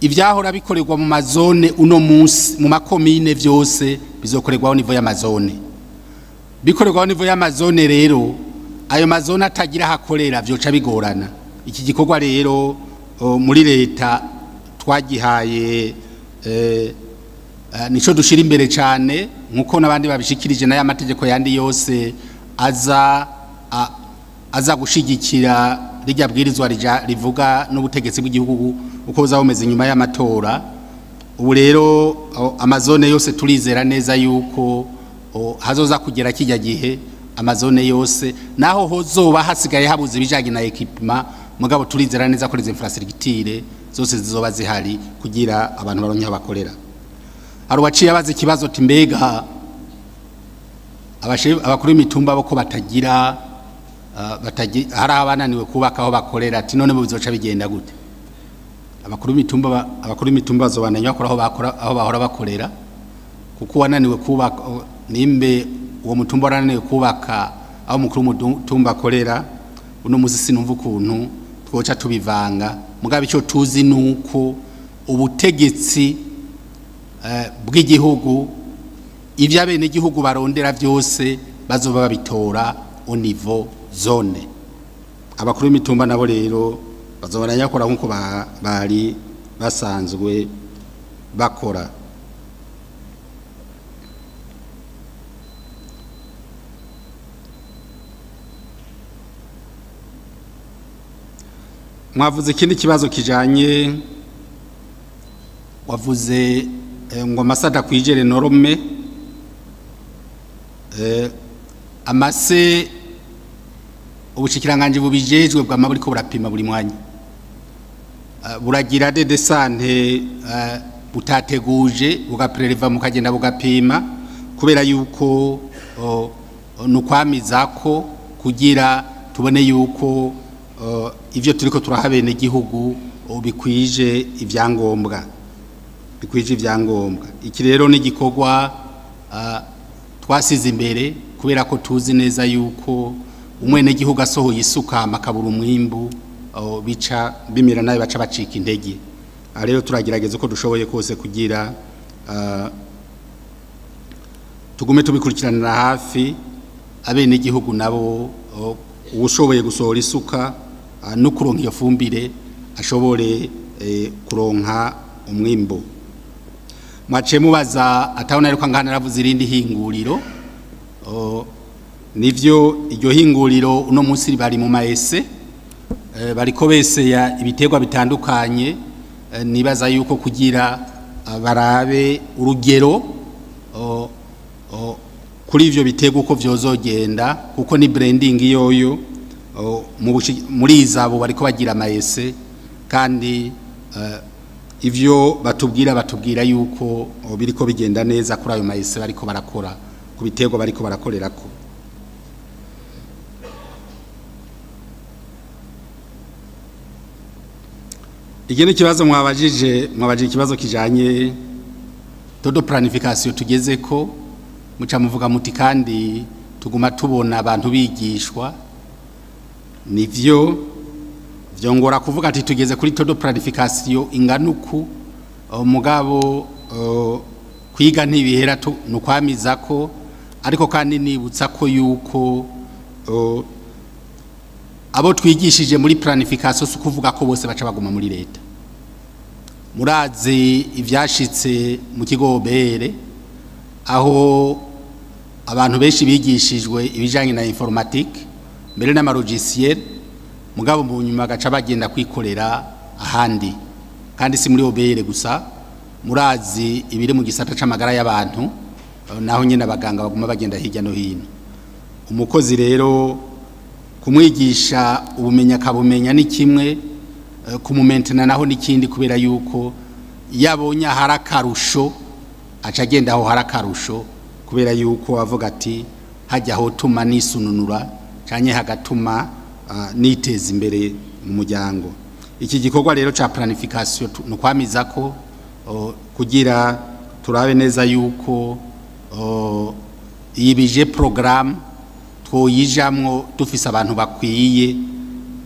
[SPEAKER 16] Ivyahora bikorerwa mu mazone uno munsi mu makomine vyose bizokorerwa au niveau y'amazone. Bikorerwa au niveau y'amazone rero ayo mazone atagira hakorera vyoca bigorana. Iki gikorwa rero muri leta twagihaye nico dushira imbere cyane nkuko nabandi babishikirije na y'amategeko yandi yose aza gushigikira rijya bwirizwa rivuga n'ubutegetsi bw'igihugu uko uzabumeze nyuma y'amatora. Ubu rero amazone yose turizera neza yuko hazoza kugera kijya gihe amazone yose naho hozoba hasigaye habuze bijanye na equipment mugabo turizera neza ko izo infrastructure zose zizoba zihari kugira abantu baronke bakorera. Hari waciye abaza ikibazo timbega abakuru imitumba bako batagira hari abananiwe kubaka aho bakorera ati none bizoca bigenda gute? Abakuru imitumba bazobananya bakora aho bahora bakorera kuko wananiwe kubaka nimbe uwo mutumba warananiwe kubaka aho mukuru umutumba akorera uno muzi sinumva ukuntu twoca tubivanga mugabo icyo tuzi nuko ubutegetsi bw'igihugu ivyo abene igihugu barondera byose bazoba babitora au niveau zone. Abakuru imitumba nabo rero bazobana yakora nkuko bari basanzwe bakora. Mwavuze ikindi kibazo kijanye wavuze ngo amasada kwijere norme amase ubushikiranganje bubijejwe bw'amaburiko burapima buri mwanya buragira de desante butateguje bugapreleva mukagenda bugapima kubera yuko nukwamizako kugira tubone yuko ivyo turiko turahabene igihugu bikwije ivyangombwa iki rero ni gikorwa twasize imbere kubera ko tuzi neza yuko umwene gihugu asohoye isuka makabura umwimbu bica bimira nayo baca bacika intege. Rero turagerageza uko dushoboye kose kugira tugume tubikurikiranira hafi abene igihugu nabo ushoboye gusohora isuka no kuronka iyo fumbire ashobore kuronka umwimbo. Mwace mubaza atabona ariko ngana ravuze irindi hinguriro nivyo iryo hinguriro uno munsi bari mu maese bariko bese ya ibiterwa bitandukanye nibaza yuko kugira barabe urugero kuri ivyo biterwa uko vyozogenda kuko ni branding yoyo muri izabo bariko bagira maese kandi ivyo batubwira yuko biriko bigenda neza kuri ayo maese bariko barakora ku biterwa bariko barakorerako. ikindi kibazo mwabajije ikibazo kijanye todo planification tugeze ko muca muvuga muti kandi tuguma tubona abantu bigishwa nivyo vyongora kuvuga ati tugeze kuri todo planification inganuku mugabo kwiga ntibihera nukwamiza ko ariko kandi nibutsa ko yuko abo twigishije muri planification so kuvuga ko bose baca baguma muri leta murazi ivyashitse mu kigo bere aho abantu benshi bigishijwe ibijanye na informatique mbere n'amarogiciel mugabo mu nyuma gaca bagenda kwikorera ahandi kandi si muri obere gusa murazi ibiri mu gisata c'amagara y'abantu naho nyene abaganga baguma bagenda hirya no hino umukozi rero kumwigisha ubumenya kabumenya ni kimwe kumumentena naho nikindi kubera yuko yabonye harakarusho aca agenda aho harakarusho kubera yuko avuga ati hajya aho tuma nisununura cyane hagatuma niteza imbere mu muryango iki gikorwa rero ca planification nukwamiza ko kugira turabe neza yuko yibije program twoyijamwo dufise abantu bakwiye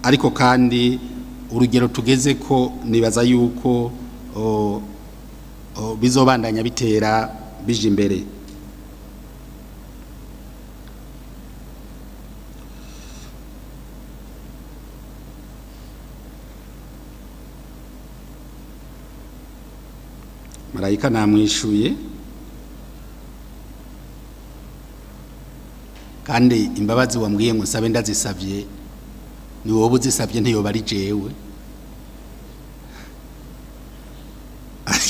[SPEAKER 16] ariko kandi urugero tugeze ko nibaza yuko bizobandanya bitera bije imbere Marayika namwishuye kandi imbabazi wambwiye ngo sabe ndazisavye ni wowe uzisavye ntiyo bari jewe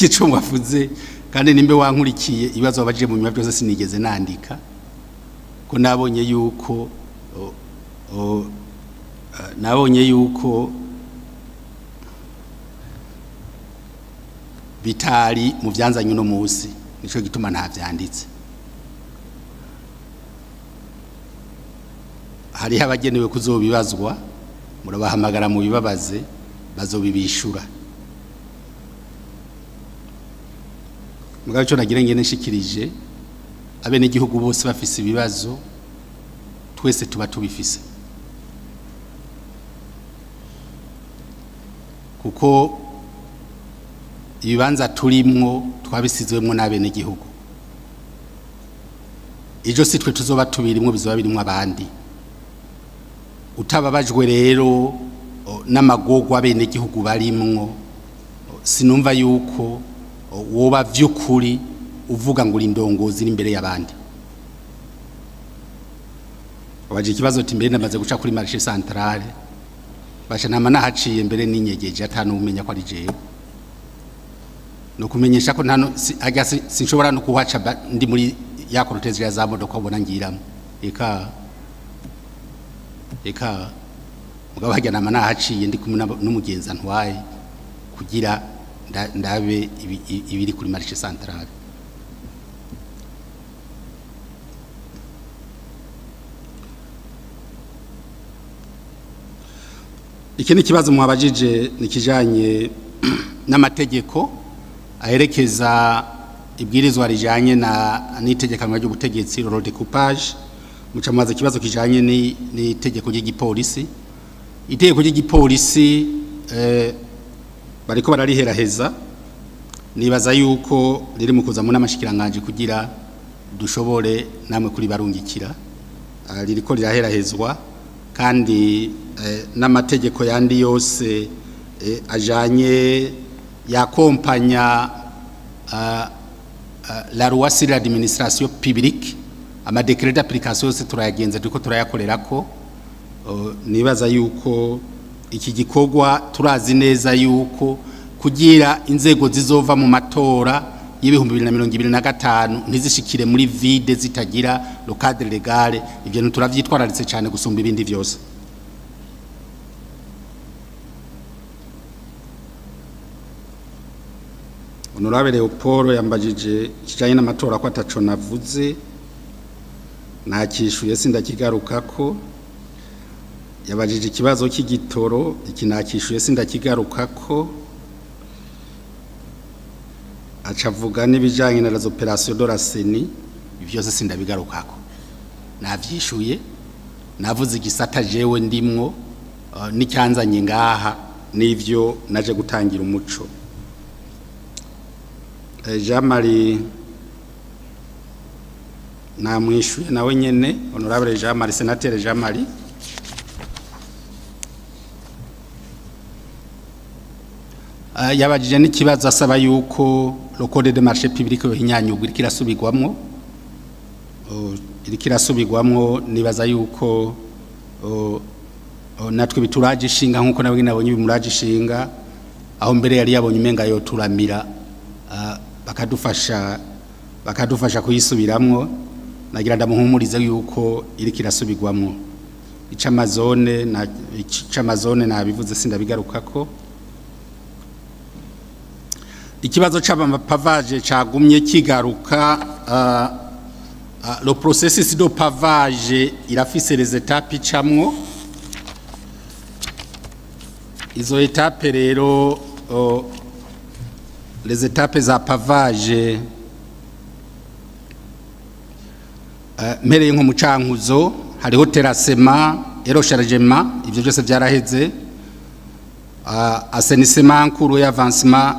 [SPEAKER 16] ico mwavuze kandi nimbe wankurikiye ibibazo wabaje mu nyuma byose sinigeze nandika ko nabonye yuko bitari mu byanzanye no munsi nico gituma nta byanditse hari abagenewe kuzobibazwa murabahamagara mu bibabaze bazobibishura mugabo cyo nagira ngene nshikirije abene gihugu bose bafise ibibazo twese tuba tubifise kuko ibibanza turimwo twabisizwemwo n'abene gihugu ejo si twe tuzoba tubirimwo bizoba birimwo abandi utababajwe rero n'amagogwa abene gihugu barimwo sinumva yuko woba vy'ukuri uvuga ngo indongozi iri imbere y'abandi waje ikibazo ati mbere namaze guca kuri marché centrale basha nama nahaciye mbere n'inyegeje atanu umenya ko ari jewe no kumenyesha ko ntano sinshobora no kuhaca ndi muri ya cortege ya zambo ko abona ngiramo eka mugabo hajya nama nahaciye ndi kumwe n'umugenza ntwaye kugira ndabe ibiri kuri marché centrale ikindi kibazo mwabajije nikijanye n'amategeko aherekeza ibwirizwa rijanye n'itegekanywa ry'ubutegetsi role de coupage muca mwaza kibazo kijanye n'itegeko ry'igipolisi itegeko ry'igipolisi bariko barariheraheza nibaza yuko riri mu kuza mu namashikiranganje kugira dushobore namwe kuri barungikira ririko riraherahezwa kandi n'amategeko yandi yose ajanye ya kompanya la loi sur l'administration publique ama décret d'application yose turayagenza turiko turayakorerako nibaza yuko iki gikorwa turazi neza yuko kugira inzego zizova mu matora y'ibihumbi 2025 ntizishikire muri vide zitagira le cadre légal ibyo turavyitwararitse cyane gusumba ibindi byose Honorable Leopold yambajije kijanye n'amatora ko ataco navuze nakishuye sindakigarukako yabajije ikibazo cy'igitoro iki nakishuye sindakigarukako acavuga n'ibijanye na las opérations de la CENI byose sindabigarukako navyishuye navuze igisata jewe ndimwo n'icyanzanye ngaha n'ivyo naje gutangira umuco. Jean Marie namwishuye nawe nyene honorable Jean Marie, sénateur Jean Marie. Yabajije n'ikibazo asaba yuko le code de marché public yohinyanyugwa irikirasubirwamwo nibaza yuko natwe bituraje ishinga nkuko nawe nabonye bimuraje ishinga aho mbere yari yabonye umenga yoturamira bakadufasha kuyisubiramwo nagira ndamuhumurize yuko irikirasubirwamwo icamazone nabivuze sindabigarukako. Ikibazo c'amapavage cagumye kigaruka le processus de pavage irafise les étapes icamwo izo étapes rero les étapes za pavage mpereye nko mu cankuzo hariho terrassement chargement ivyo byose byaraheze assainissement cours et avancement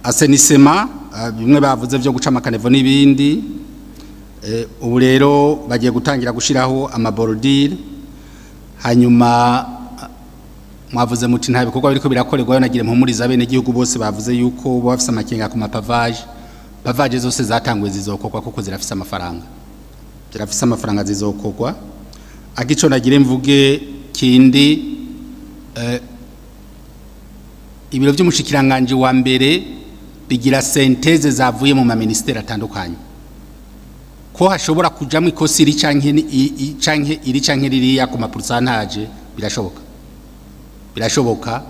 [SPEAKER 16] assainissement bimwe bavuze byo guca amakanevo n'ibindi ubu rero bagiye gutangira gushiraho amabordire hanyuma mwavuze muti nta bikorwa biriko birakorerwa nagire mpumuriza bene igihugu bose bavuze yuko bafise amakenga ku pavage zose zatanguye zizokorwa kuko zirafise amafaranga zizokorwa akico nagire mvuge kindi ibiro by'umushikiranganje wa mbere bigira synthèse zavuye mu ministeri atandukanye ko hashobora kujamwe ikosi iri canke ririya ku pourcentage birashoboka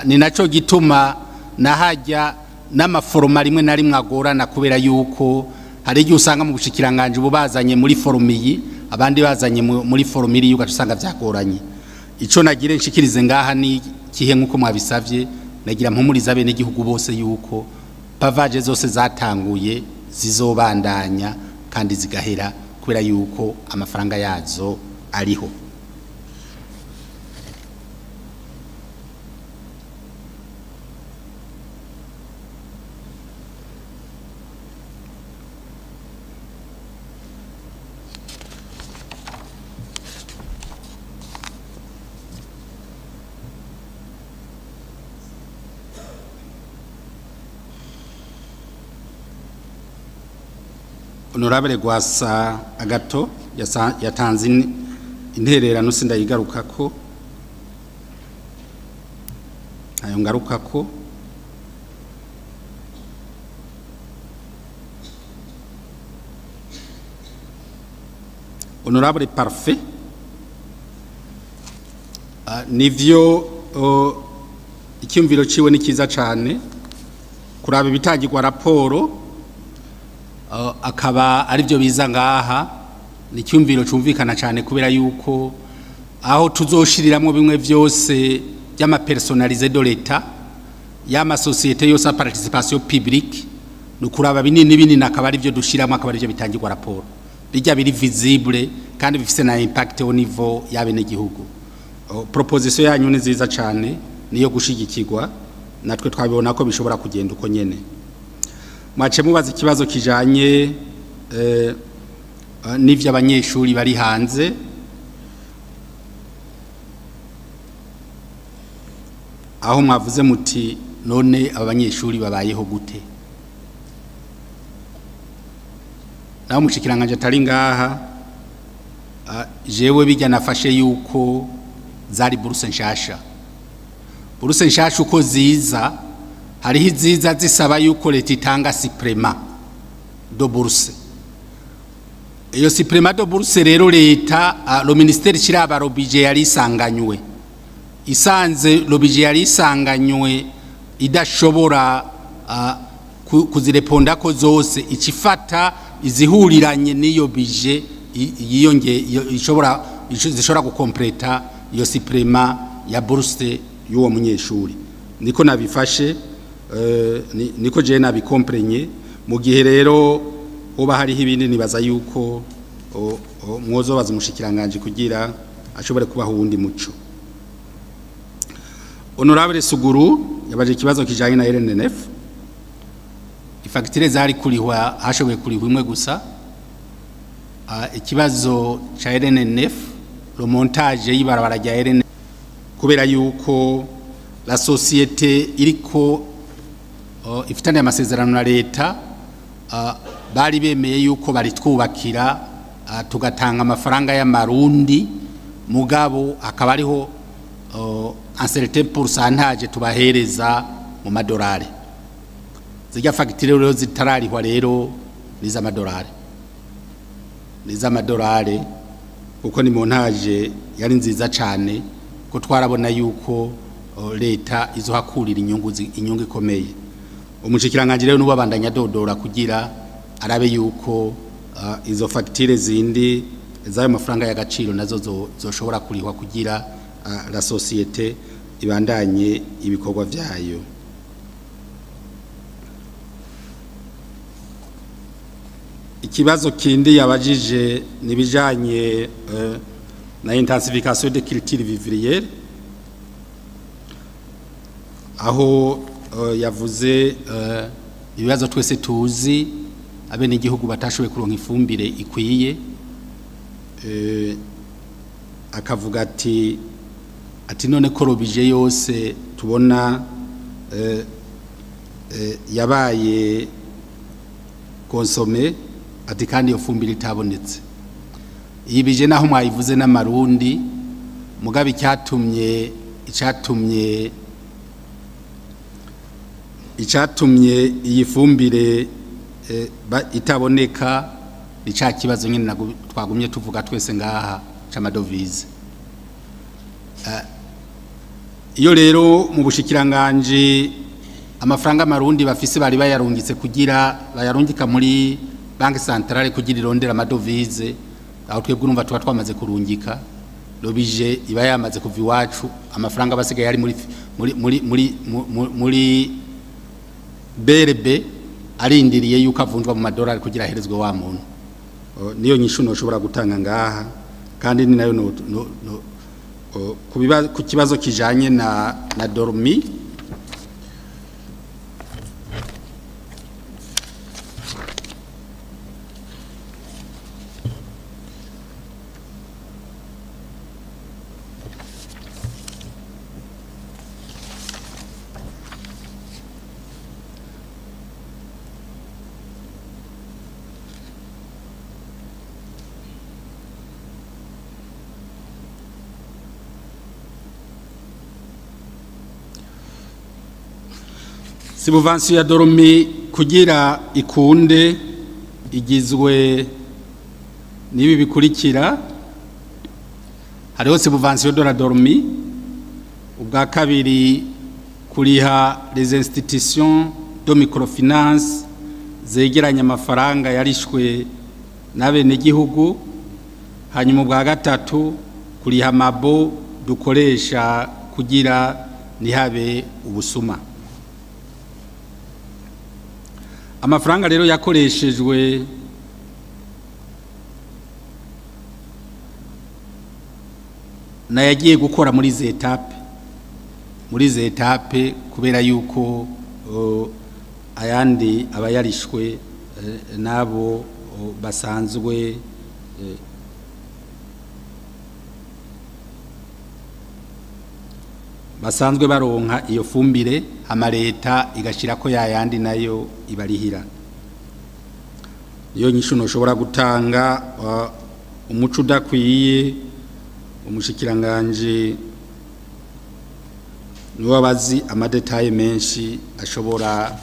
[SPEAKER 16] ni naco gituma nahajya n'amaforoma rimwe na rimwe agorana kubera yuko hari igihe usanga mu bushikiranganje bubazanye muri forumiyi abandi bazanye muri forumiri yuko usanga byagoranye. Ico nagire nshikirize ngaha ni kihe nkuko mwabisavye nagira mpumuriza bene igihugu bose yuko pavage zose zatanguye zizobandanya kandi zigahera kubera yuko amafaranga yazo ariho. Honorable Gwasa Agato yatanze intererano sindayigarukako ayo ngarukako. Honorable Parfait nivyo icyumviro ciwe ni kiza cyane kuraba ibitangirwa raporo akaba ari byo biza ngaha ni cyumviro cumvikana cyane kubera yuko aho tuzoshiriramwe bimwe byose by'ama personnalisé de l'état y'ama société yose à participation publique nukuraba binini nakaba ari byo dushiramo akaba ari byo bitangirwa raporo bijya biri visible kandi bifise na impact au niveau y'abene gihugu. Proposition yanyu ni nziza cyane niyo gushigikirwa natwe twabibona ko bishobora kugenda uko nyene. Mwace mubaza ikibazo kijanye n'ivyo abanyeshuri bari hanze aho mwavuze muti none abanyeshuri babayeho gute. Naho mushikiranganje atari ngaha jewe bijya nafashe yuko zari buruse nshasha uko ziza hariho iziza zisaba yuko leta itanga siprema do buruse. Iyo siprema do buruse rero leta lo ministeri kiraba robije yari isanganywe isanze robije yari isanganywe idashobora kuzireponda ko zose ikifata izihuriranye niyo bije yiyonge zishobora gukompleta iyo siprema ya buruse y'uwo munyeshuri. niko nabifashe niko je nabikomprenye mu gihe rero hoba hariho ibindi nibaza yuko mwozobaza umushikiranganje kugira ashobore kubaho uwundi muco. Honorable Suguru yabaje ikibazo kijanye na RNNF, ifagitire zari kurihwa hashoboye kurihwa imwe gusa. Ikibazo cha RNNF le montage y'ibarabara rya RNNF kubera yuko la societe iriko ifitanye amasezerano na leta bari bemeye yuko bari twubakira tugatanga amafaranga y'amarundi mugabo akaba ariho un certain pourcentage tubahereza mu madolari. Zijya fagitire rero zitararihwa rero niz'amadolari kuko ni montage yari nziza cyane ko twarabona yuko leta izohakurira inyungu ikomeye. Umushikiranganje rero n'ubabandanya dodora kugira arabe yuko izo fagitire zindi zayo mafaranga y'agaciro nazo zoshobora kurihwa kugira la societe ibandanye ibikorwa vyayo. Ikibazo kindi yabajije nibijanye na intensification de culture vivrière, aho yavuze ibibazo twese tuzi abene igihugu batashoboye kuronka ifumbire ikwiye, akavuga ati none ko robije yose tubona yabaye konsome ati kandi iyo fumbire itabonetse. Yibije naho mwayivuze n'amarundi mugabe icyatumye iyi fumbire itaboneka ni cya kibazo nyine twagumye tuvuga twese ngaha c'amadovize. Iyo rero mu bushikiranganje amafaranga marundi bafise bari bayarungitse kugira bayarungika muri banki centrale kugira irondera amadovize, aho twebwe urumva tuba twamaze kurungika robije iba yamaze kuva iwacu, amafaranga basigaye yari muri BRB arindiriye yuko avunjwa mu madolari kugira aherezwe wa muntu. Niyo nyishu noshobora gutanga ngaha kandi ni nayo ku kibazo kijanye na dormi. Subvention ya dormi kugira ikunde igizwe nibi bikurikira. Hariho subvention de la dormi, ubwa kabiri kuriha les institutions de microfinance zegeranya amafaranga yarishwe n'abene gihugu, hanyuma ubwa gatatu kuriha mabo dukoresha kugira nihabe ubusuma. Amafaranga rero yakoreshejwe na yagiye gukora muri zetape kubera yuko ayandi abayarishwe nabo basanzwe baronka iyo fumbire, amareta igashira ko yayandi nayo ibarihira. Iyo nyishu noshobora gutanga umuco udakwiye. Umushikiranganje niwe abazi amadetaye menshi ashobora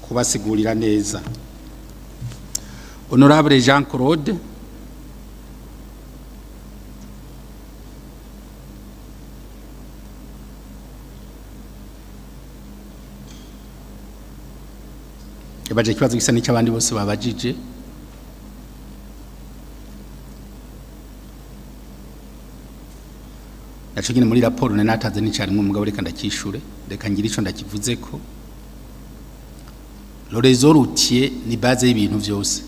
[SPEAKER 16] kubasigurira neza. Honorable Jean Claude yabaje ikibazo gisa n'icy'abandi bose babajije. naco nyine muri raporo nari natanze n'icarimwe umugabo reka ndakishure reka ngira ico ndakivuze ko le réseau routier ni base y'ibintu vyose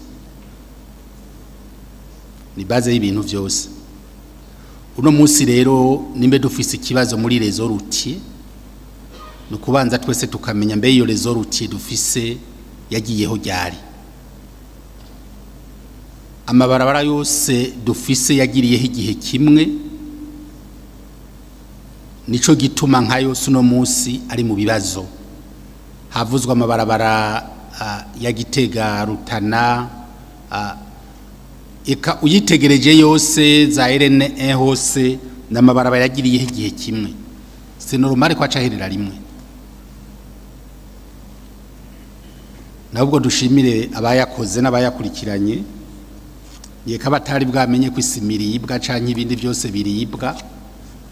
[SPEAKER 16] ni base y'ibintu vyose uno munsi rero nimbe dufise ikibazo muri réseau routier no kubanza twese tukamenya mbe iyo réseau routier dufise yagiyeho ryari amabarabara yose dufise yagiriyeho igihe kimwe nico gituma nka yose uno munsi ari mu bibazo havuzwa amabarabara ya Gitega Rutana eka uyitegereje yose za RN1 hose n'amabarabara yagiriyeho igihe kimwe c'est normal ko acaherera rimwe nabwo dushimire abayakoze n'abayakurikiranye yeka batari bwamenye ko isimiribwa canke ibindi byose biribwa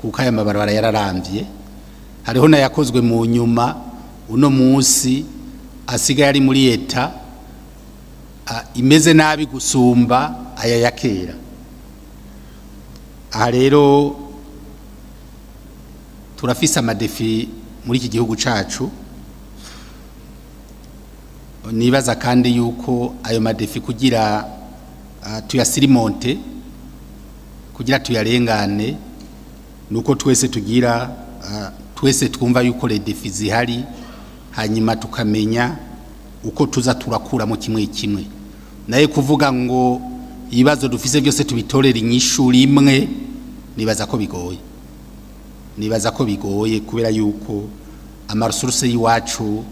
[SPEAKER 16] kuko aya mabarabara yararambye hariho nayakozwe mu nyuma uno munsi asigaye ari muri leta imeze nabi gusumba aya yakera aha rero turafise amadefi muri iki gihugu cacu nibaza kandi yuko ayo madefi kugira tuyasirimonte kugira tuyarengane nuko twese tugira twese twumva yuko le defi zihari hanyuma tukamenya uko tuza turakuramo kimwe kimwe naye kuvuga ngo ibibazo dufise byose tubitorera inyishuri imwe nibaza ko bigoye kubera yuko amaresource yiwacu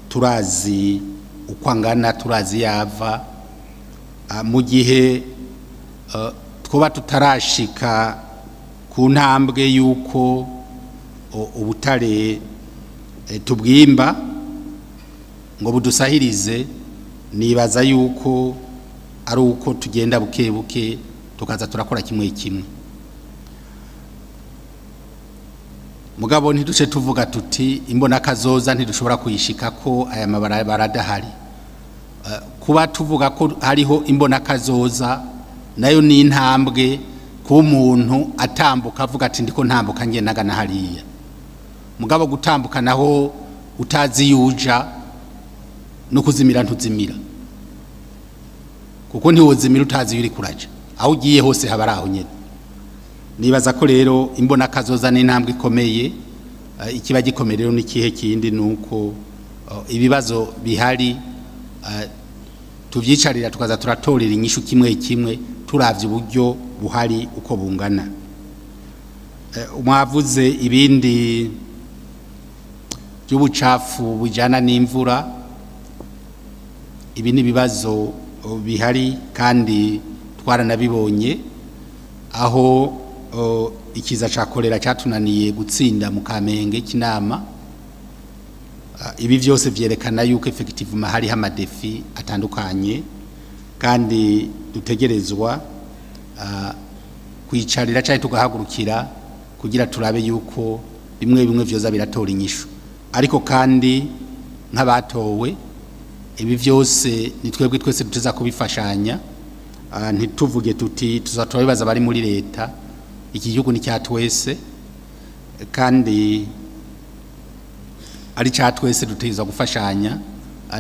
[SPEAKER 16] turazi uko angana turazi yava mu gihe twoba tutarashika ku ntambwe yuko ubutare tubwimba ngo budusahirize nibaza yuko ari uko tugenda buke buke tukaza turakora kimwe kimwe mugabo ntiduce tuvuga tuti imbona kazoza ntidushobora kuyishika ko aya mabarabara adahari kuba tuvuga ko hariho imbona kazoza nayo ni intambwe ku umuntu atambuka avuga ati ndiko ntambuka ngendaga na hariya mugabo gutambuka naho utazi yuja no kuzimira ntuzimira kuko ntiwozimira utazi yuri kuraja aho ugiye hose habara aho nyene nibaza ko rero imbona kazoza n'intambwe ikomeye ikiba gikomeye rero n'ikihe kindi nuko ibibazo bihari tuvyicarira tukaza turatorera inyishu kimwe kimwe turavye uburyo buhari uko bungana umwavuze ibindi by'ubucafu bujana n'imvura ibi ni bibazo bihari kandi twaranabibonye aho ikiza cakorera cyatunaniye gutsinda mu Kamenge kinama ibi byose vyerekana yuko effectivement hari hamadefi atandukanye kandi dutegerezwa kwicarira cyane tugahagurukira kugira turabe yuko bimwe bimwe vyoza biratora inyishu ariko kandi nk'abatowe ibi byose ni twebwe twese tuteza kubifashanya ntituvuge tuti tuzatoba bibaza bari muri leta iki gihugu ni cyatwese kandi ari cyatwese duteza gufashanya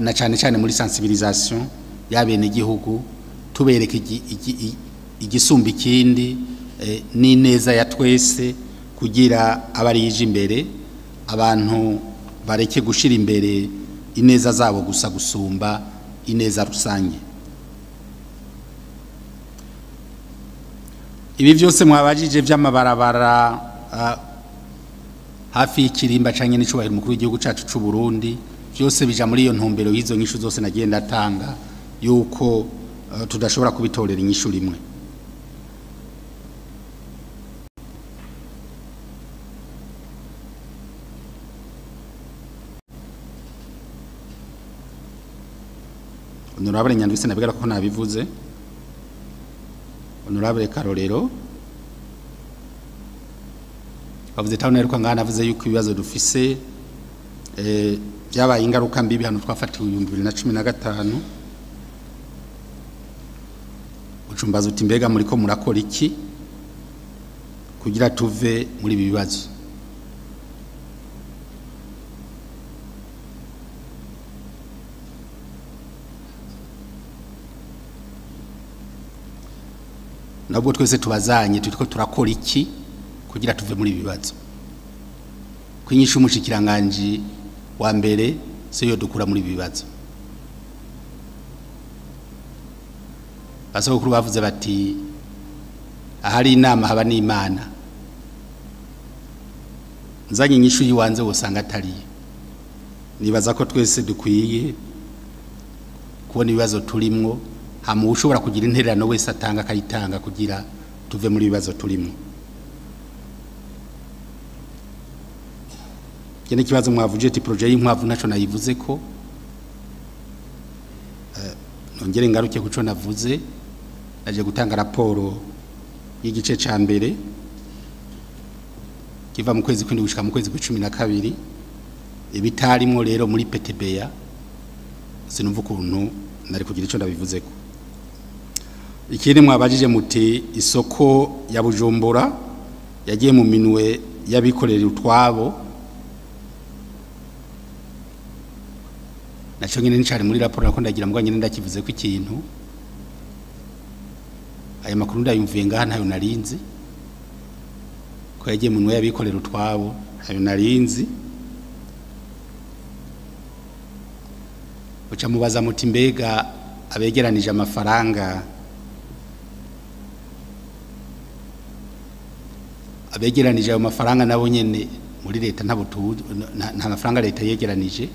[SPEAKER 16] na cyane cyane muri sensibilisation y'abene igihugu tubereka igisumba ikindi n'ineza ya twese kugira abari yije imbere abantu bareke gushira imbere ineza zabo gusa gusumba ineza rusange ibi byose mwabajije by'amabarabara hafi y'ikirimba canke n'icubahiro mukuru w'igihugu cacu c'u Burundi byose bija muri iyo ntumbero y'izo nyishu zose nagenda atanga yuko tudashobora kubitorera inyishu rimwe Honorable Nyandwise nabigara ko nabivuze Honorable Karorero bavuze tawne ariko ngana avuze yuko ibibazo dufise byabaye ingaruka mbi hano twafatiwe 2015 ucumbaza uti mbega muri ko murakora iki kugira tuve muri ibi bibazo. Nabwo twese tubazanye turiko turakora iki kugira tuve muri ibi bibazo. Kwinyisha umushikiranganje wa mbere siyo dukura muri ibi bibazo. Basokuru bavuze bati ahari inama haba n'Imana. Nzanye inyishu yiwanze usanga atari. Nibaza ko twese dukwiye kubona ibibazo turimwo, hamu ushobora kugira intererano wese atanga akayitanga kugira tuve muri ibibazo turimwo. Kene kibazo mwavuje ati projet y'inkwavu naco nayivuze ko nongere ngaruke kuco navuze, naje gutanga raporo y'igice ca mbere kiva mu kwezi kw'indwi gushika mu kwezi kwa12 ibitarimwo rero muri PTBA sinumva ukuntu nari kugira ico ndabivuze ko. Ikindi mwabajije muti isoko ya Bujumbura yagiye mu minwe yabikorera utwabo, naco nyine ncari muri raporo nako ndagira mbwa nyine ndakivuze ko ikintu aya makuru ndayumviye ngaha ntayo narinzi ko yagiye mu minwe yabikorera utwabo, ntayo narinzi. Uca mubaza muti mbega abegeranije amafaranga abegeranije ayo mafaranga nabo nyene muri leta nta mafaranga leta yegeranije,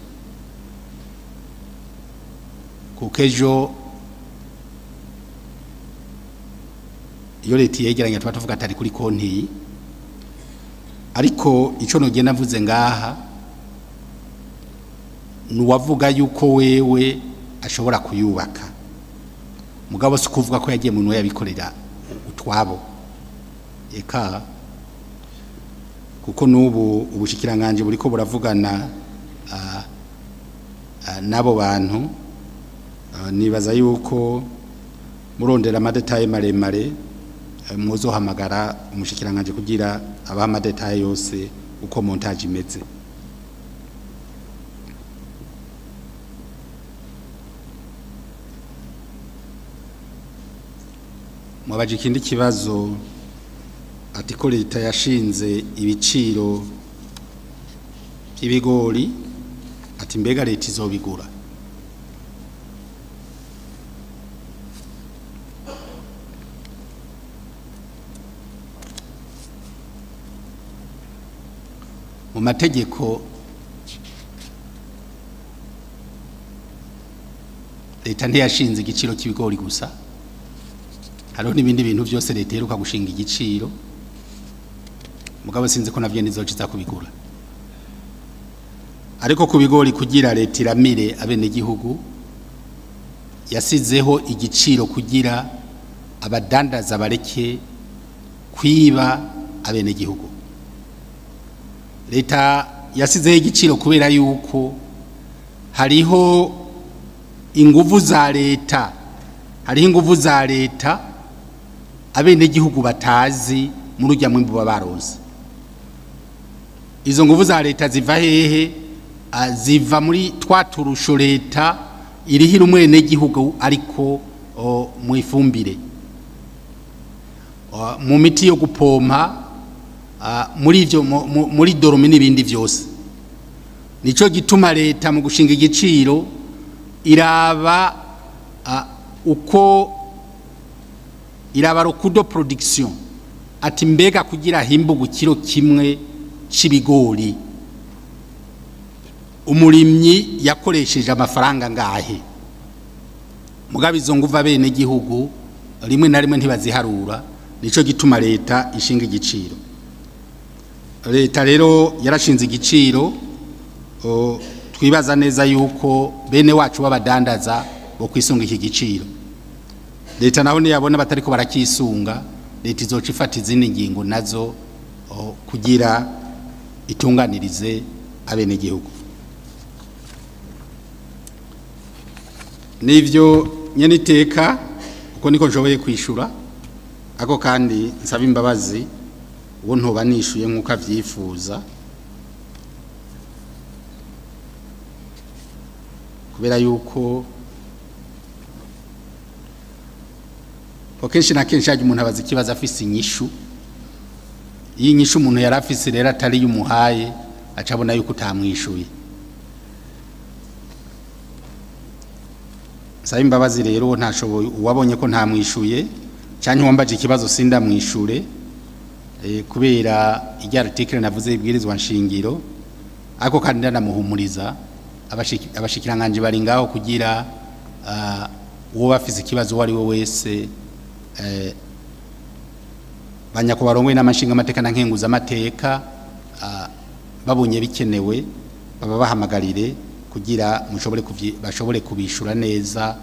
[SPEAKER 16] kuko ejo iyo leta yegeranya tuba tuvuga atari kuri konti, ariko ico nogenda mvuze ngaha nuwavuga yuko wewe ashobora kuyubaka, mugabo si kuvuga ko yagiye mu nwe yabikorera utwabo. Eka kuko nubu ubushikiranganje buriko buravugana nabo bantu, nibaza yuko murondera amadetaye maremare muzohamagara umushikiranganje kugira abaha amadetaye yose uko montage imeze. Mwabaje ikindi kibazo ati ko leta yashinze ibiciro by'ibigori, ati mbega leta izobigura. Mu mategeko leta ntiyashinze igiciro cy'ibigori gusa, hariho n'ibindi bintu byose leta iheruka gushinga igiciro, mugabo sinzi ko navyo nizociza kubigura. Ariko ku bigori kugira leta iramire abene gihugu yasizeho igiciro kugira abadandaza bareke kwiba abene gihugu. Leta yasizeho igiciro kubera yuko hariho inguvu za leta, abene gihugu batazi muri ujya mwimbu babaroze. Izo nguvu za leta ziva hehe? Ziva muri twaturusho leta irihira umwene gihugu ariko mu ifumbire, mu miti yo gupompa, muri ivyo muri dorome n'ibindi byose. Nico gituma leta mu gushinga igiciro iraba uko iraba rokudo production, ati mbega kugira himbugu kiro kimwe c'ibigori umurimyi yakoresheje amafaranga ngahe. Mugabe izo nguva bene gihugu rimwe na rimwe ntibaziharura, nico gituma leta ishinga igiciro. Leta rero yarashinze igiciro, twibaza neza yuko bene wacu b'abadandaza bo kwisunga iki giciro. Leta naho niyabona batariko barakisunga, leta izoca ifata izindi ngingo nazo kugira itunganirize abene gihugu. Nivyo nyene iteka uko niko nshoboye kwishura, ako kandi nsaba imbabazi uwo ntoba nishuye nk'uko avyifuza kubera yuko kenshi na kenshi hajya umuntu abaza ikibazo afise inyishu iyi nyishu umuntu yari afise rero atari yumuhaye acabona yuko utamwishuye saba imbabazi rero ntashoboye uwabonye ko ntamwishuye cyane wambaje ikibazo sinda mwishure kubera ijya article navuze ibwirizwa nshingiro ako kandi ndanamuhumuriza abashikiranganje bari ngaho kugira uwo bafise ikibazo wari we wese banyakubarongwe n'amashinga amateka na nkenguza amateka babonye bikenewe baba bahamagarire kugira bashobore kubishura neza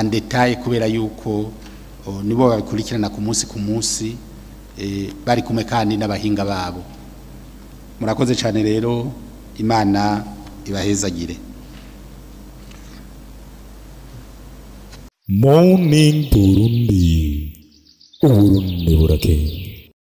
[SPEAKER 16] en detail kubera yuko nibo babikurikirana ku munsi bari kumwe kandi n'abahinga babo murakoze cyane rero Imana ibahezagire.
[SPEAKER 17] Morning Burundi, Uburundi burakeye.